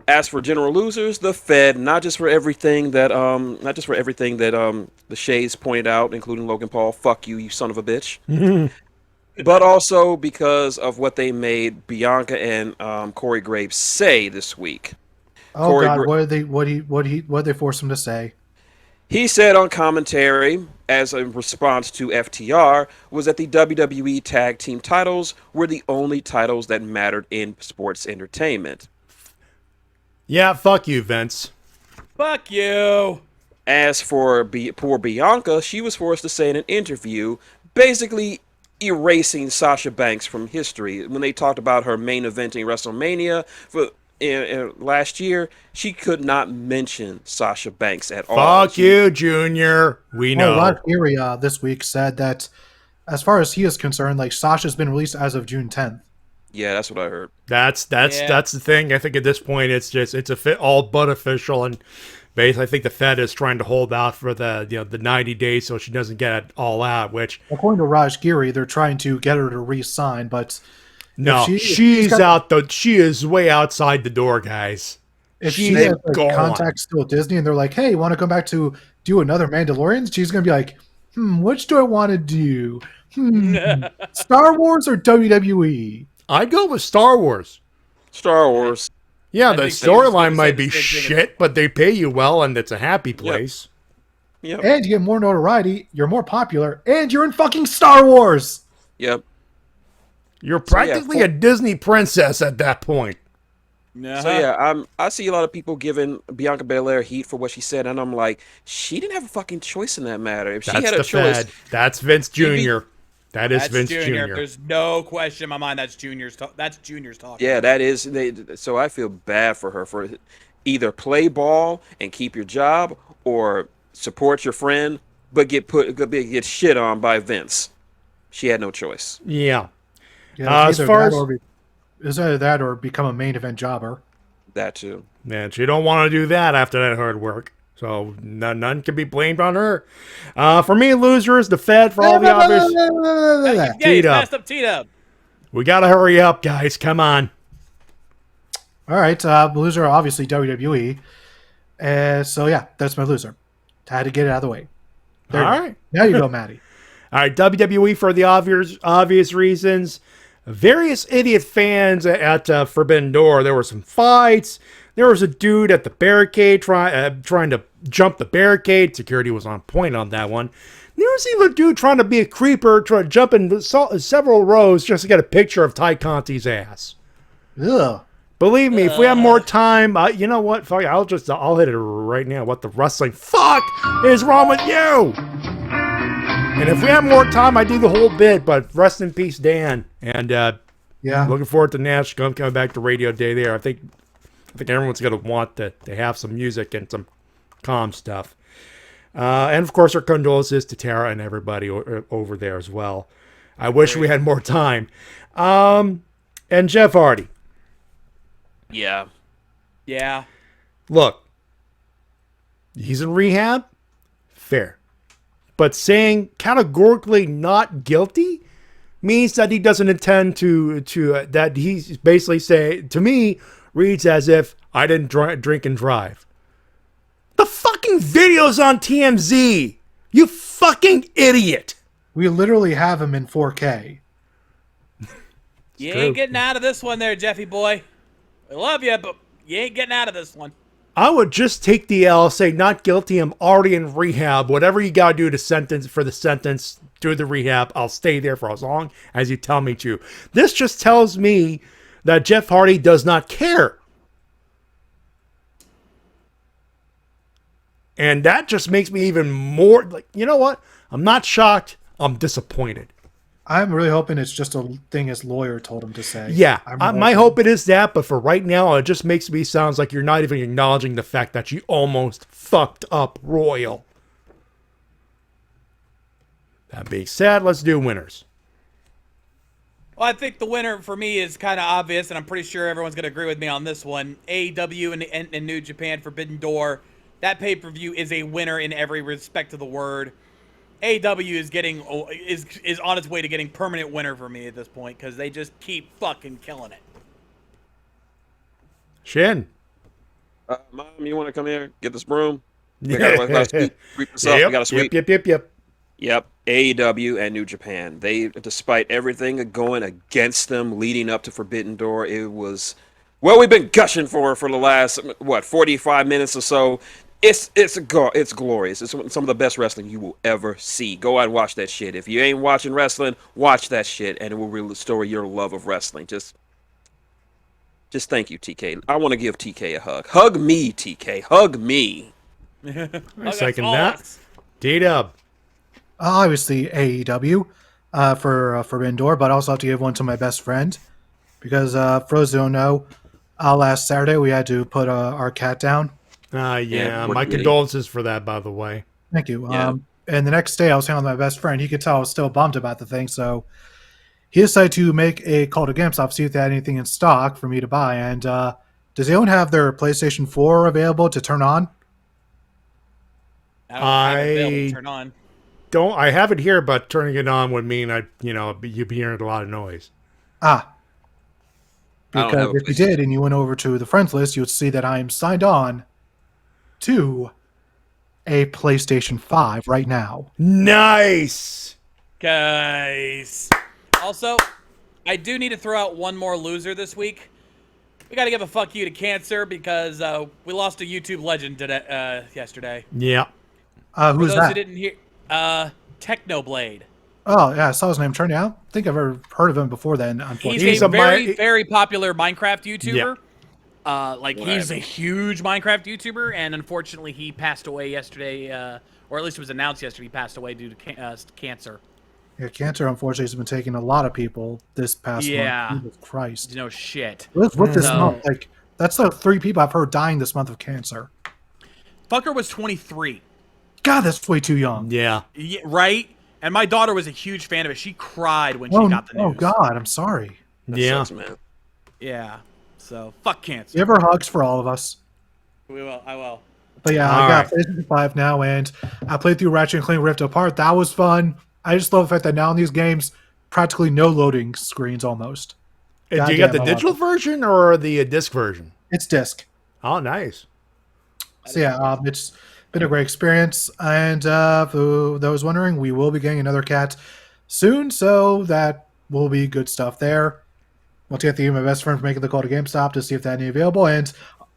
As for general losers, the Fed, not just for everything that the Shays pointed out, including Logan Paul, fuck you, you son of a bitch. But also because of what they made Bianca and Corey Graves say this week. Oh Corey God, what did they force him to say? He said on commentary, as a response to FTR, was that the WWE Tag Team titles were the only titles that mattered in sports entertainment. Yeah, fuck you, Vince. Fuck you. As for poor Bianca, she was forced to say in an interview, basically erasing Sasha Banks from history. When they talked about her main eventing WrestleMania last year, she could not mention Sasha Banks at all. Fuck you, Junior. We know. Rod Fury this week said that, as far as he is concerned, like Sasha's been released as of June 10th. Yeah, that's what I heard. That's the thing. I think at this point it's all but official, and basically I think the Fed is trying to hold out for the 90 days so she doesn't get it all out. Which, according to Raj Giri, they're trying to get her to re-sign, but no, she's out. She is way outside the door, guys. If she has contacts still with Disney and they're like, "Hey, you want to come back to do another Mandalorian?" She's gonna be like, which do I want to do? Star Wars or WWE? I'd go with Star Wars. Star Wars. Yeah, the storyline might be shit, but they pay you well, and it's a happy place. Yep. And you get more notoriety, you're more popular, and you're in fucking Star Wars! Yep. You're practically a Disney princess at that point. Uh-huh. So yeah, I see a lot of people giving Bianca Belair heat for what she said, and I'm like, she didn't have a fucking choice in that matter. If she had a choice, that's Vince Jr. That's Vince Jr. There's no question in my mind that's Junior's talking. Yeah, that is. So I feel bad for her for either play ball and keep your job, or support your friend but get shit on by Vince. She had no choice. Yeah. As far as is either that or become a main event jobber. That too. Man, she don't want to do that after that hard work. So none can be blamed on her. For me, losers, the Fed for all the obvious. Yeah, he's messed up T-Dub. We gotta hurry up, guys. Come on. All right, loser obviously WWE. So yeah, that's my loser. I had to get it out of the way. There All you go. right. Now you go, Maddie. All right, WWE for the obvious reasons. Various idiot fans at Forbidden Door. There were some fights. There was a dude at the barricade trying to jump the barricade. Security was on point on that one. There was even a dude trying to be a creeper, trying to jump in several rows just to get a picture of Ty Conti's ass. Ugh. Believe me, if we have more time, you know what? Fuck, I'll hit it right now. What the wrestling fuck is wrong with you? And if we have more time, I do the whole bit. But rest in peace, Dan. And Yeah. looking forward to Nash coming back to Radio Day there. I think everyone's gonna want to have some music and some calm stuff. And of course, our condolences to Tara and everybody over there as well. I wish we had more time. And Jeff Hardy. Yeah. Yeah. Look, he's in rehab. Fair. But saying categorically not guilty means that he doesn't intend to that he's basically say, to me, reads as if I didn't drink and drive. The fucking video's on TMZ. You fucking idiot. We literally have him in 4K. You true. ain't getting out of this one there, Jeffy boy. I love you, but you ain't getting out of this one. I would just take the L, say not guilty, I'm already in rehab. Whatever you gotta do to sentence, do the rehab. I'll stay there for as long as you tell me to. This just tells me that Jeff Hardy does not care. And that just makes me even more like, you know what? I'm not shocked. I'm disappointed. I'm really hoping it's just a thing his lawyer told him to say. Yeah, I'm my hope it is that, but for right now, it just makes me sounds like you're not even acknowledging the fact that you almost fucked up Royal. That being said, let's do winners. Well, I think the winner for me is kind of obvious, and I'm pretty sure everyone's going to agree with me on this one. AEW and New Japan Forbidden Door. That pay-per-view is a winner in every respect of the word. AEW is on its way to getting permanent winner for me at this point because they just keep fucking killing it. Shin. Mom, you want to come here? Get this broom? We Yeah. gotta sweep this up. We gotta sweep. Yep. Yep. AEW and New Japan. They, despite everything going against them leading up to Forbidden Door, it was, well, we've been gushing for the last, 45 minutes or so. It's glorious. It's some of the best wrestling you will ever see. Go out and watch that shit. If you ain't watching wrestling, watch that shit, and it will restore your love of wrestling. Just thank you, TK. I want to give TK a hug. Hug me, TK. Hug me. I second that. D-Dub. Obviously AEW for Forbidden Door, but I also have to give one to my best friend because for those who don't know, last Saturday we had to put our cat down. Yeah, my condolences for that, by the way. Thank you. Yeah. And the next day I was hanging with my best friend. He could tell I was still bummed about the thing, so he decided to make a call to GameStop, see if they had anything in stock for me to buy. And does anyone have their PlayStation 4 available to turn on? I turn on. I have it here, but turning it on would mean you'd be hearing a lot of noise. I don't have Because a if you did and you went over to the friends list, you would see that I am signed on to a PlayStation 5 right now. Nice. Guys. Also, I do need to throw out one more loser this week. We got to give a fuck you to Cancer because we lost a YouTube legend today, yesterday. Yeah. Who's For those that? who didn't hear, Technoblade. Oh, yeah, I saw his name turn out. I think I've ever heard of him before then, unfortunately. He's a very popular Minecraft YouTuber. Yeah. He's a huge Minecraft YouTuber, and unfortunately, he passed away yesterday, or at least it was announced yesterday. He passed away due to cancer. Yeah, cancer, unfortunately, has been taking a lot of people this past Yeah. month. Jesus Christ. No shit. Look this No. month. Like, that's the 3 people I've heard dying this month of cancer. Fucker was 23. God, that's way too young. Yeah. Yeah, right? And my daughter was a huge fan of it. She cried when she got the news. Oh, God, I'm sorry. Yeah. Sucks, man. Yeah. So, fuck cancer. Give her hugs for all of us. I will. But yeah, All I got right. PlayStation 5 now, and I played through Ratchet and Clank Rift Apart. That was fun. I just love the fact that now in these games, practically no loading screens almost. Do you got the digital version or the disc version? It's disc. Oh, nice. So yeah, it's been a great experience. And for those wondering, we will be getting another cat soon, so that will be good stuff there. Once again, thank you to my best friend for making the call to GameStop to see if they had any available. And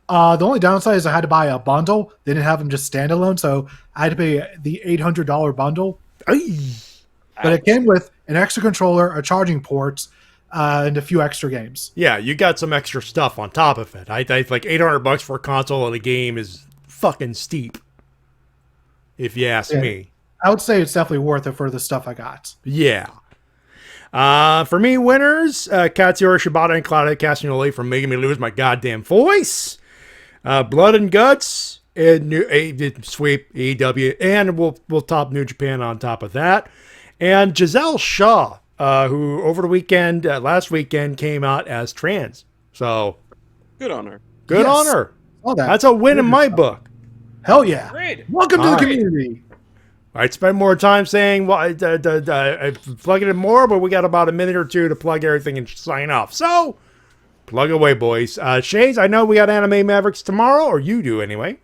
the only downside is I had to buy a bundle. They didn't have them just standalone, so I had to pay the $800 bundle. But it came with an extra controller, a charging port, and a few extra games. Yeah, you got some extra stuff on top of it. I think like $800 for a console and a game is fucking steep, if you ask me. I would say it's definitely worth it for the stuff I got. Yeah. For me, winners, Katsura Shibata and Claudia Castagnoli for making me lose my goddamn voice. Blood and Guts, and sweep AEW, and we'll top New Japan on top of that. And Giselle Shaw, who over the weekend, last weekend, came out as trans. So Good on her. Good on her. All that. That's a win in my book. Hell yeah. Great. Welcome to the community. I'd spend more time saying, well, plug it in more, but we got about a minute or two to plug everything and sign off. So, plug away, boys. Shades, I know we got Anime Mavericks tomorrow, or you do anyway.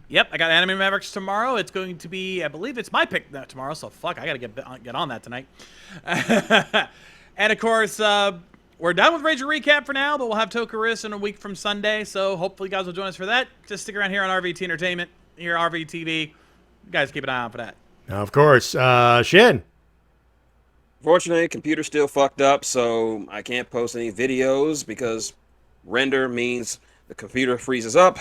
Yep, I got Anime Mavericks tomorrow. It's going to be, I believe it's my pick tomorrow, so fuck, I got to get on that tonight. And, of course, we're done with Rager Recap for now, but we'll have Tokaris in a week from Sunday, so hopefully you guys will join us for that. Just stick around here on RVT Entertainment, here RVTV. You guys keep an eye out for that. Now, of course, Shin. Fortunately, computer's still fucked up, so I can't post any videos because render means the computer freezes up.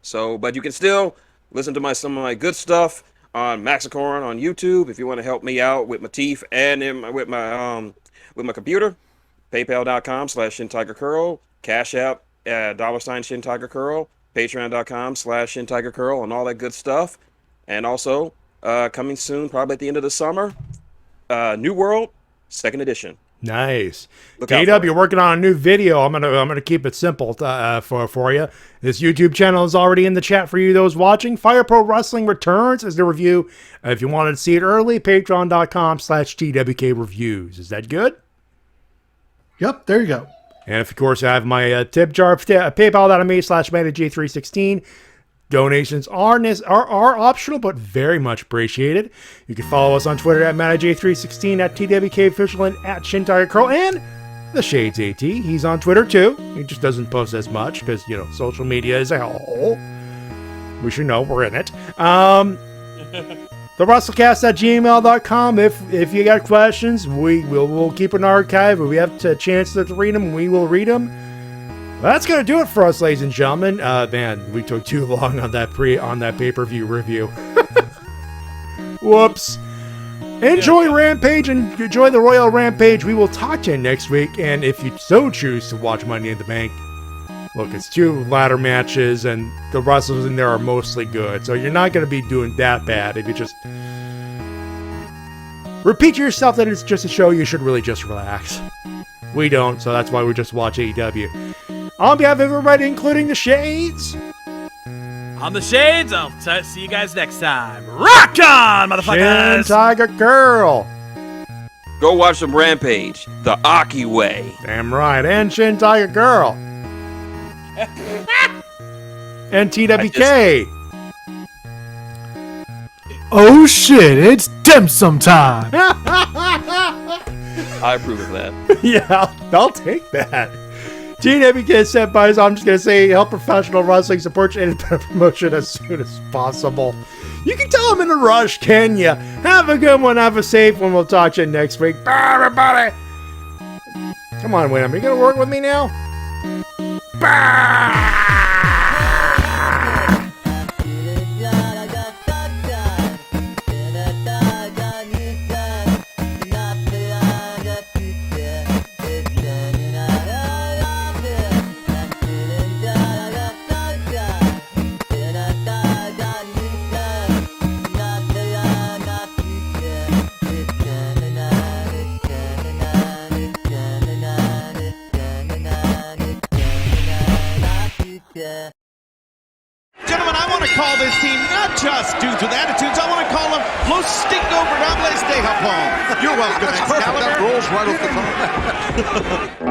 So, but you can still listen to some of my good stuff on Maxicorn on YouTube if you want to help me out with my teeth and with my computer. PayPal.com/Shintigercurl, Cash App $Shintigercurl, Patreon.com/Shintigercurl, and all that good stuff. And also, coming soon, probably at the end of the summer, New World, 2nd edition. Nice. KW, you're working on a new video. I'm gonna keep it simple for you. This YouTube channel is already in the chat for you, those watching. Fire Pro Wrestling returns as the review. If you wanted to see it early, Patreon.com/TWK reviews. Is that good? Yep, there you go. And of course, I have my tip jar, PayPal.me/Matty Jay 316. Donations are optional, but very much appreciated. You can follow us on Twitter at MattyJ316, at TWK Official, and at Shintigercurl, and the Shades AT. He's on Twitter too. He just doesn't post as much because, social media as a whole. We should know we're in it. The Wrestle-Cast at gmail.com. If you got questions, we'll keep an archive. If we have a chance to read them, we will read them. That's gonna do it for us, ladies and gentlemen. Man, we took too long on that pay-per-view review. Whoops. Enjoy Rampage and enjoy the Royal Rampage. We will talk to you next week. And if you so choose to watch Money in the Bank, look, it's 2 ladder matches, and the wrestlers in there are mostly good. So you're not gonna be doing that bad if you just repeat to yourself that it's just a show. You should really just relax. We don't, so that's why we just watch AEW. On behalf of everybody, including the Shades. On the Shades, I'll see you guys next time. Rock on, motherfuckers! Shintigercurl. Go watch some Rampage, the Aki way. Damn right, and Shintigercurl. And TWK. Oh shit, it's dim sum time. I approve of that. Yeah, I'll take that. TWK Senpais, I'm just going to say, help professional wrestling, support your independent promotion as soon as possible. You can tell I'm in a rush, can ya? Have a good one, have a safe one, we'll talk to you next week. Bye, everybody! Come on, Win, are you going to work with me now? Bye! Gentlemen, I want to call this team not just dudes with attitudes. I want to call them Los Stinkovernables de Japón. You're welcome, Excalibur. That rolls right off the tongue.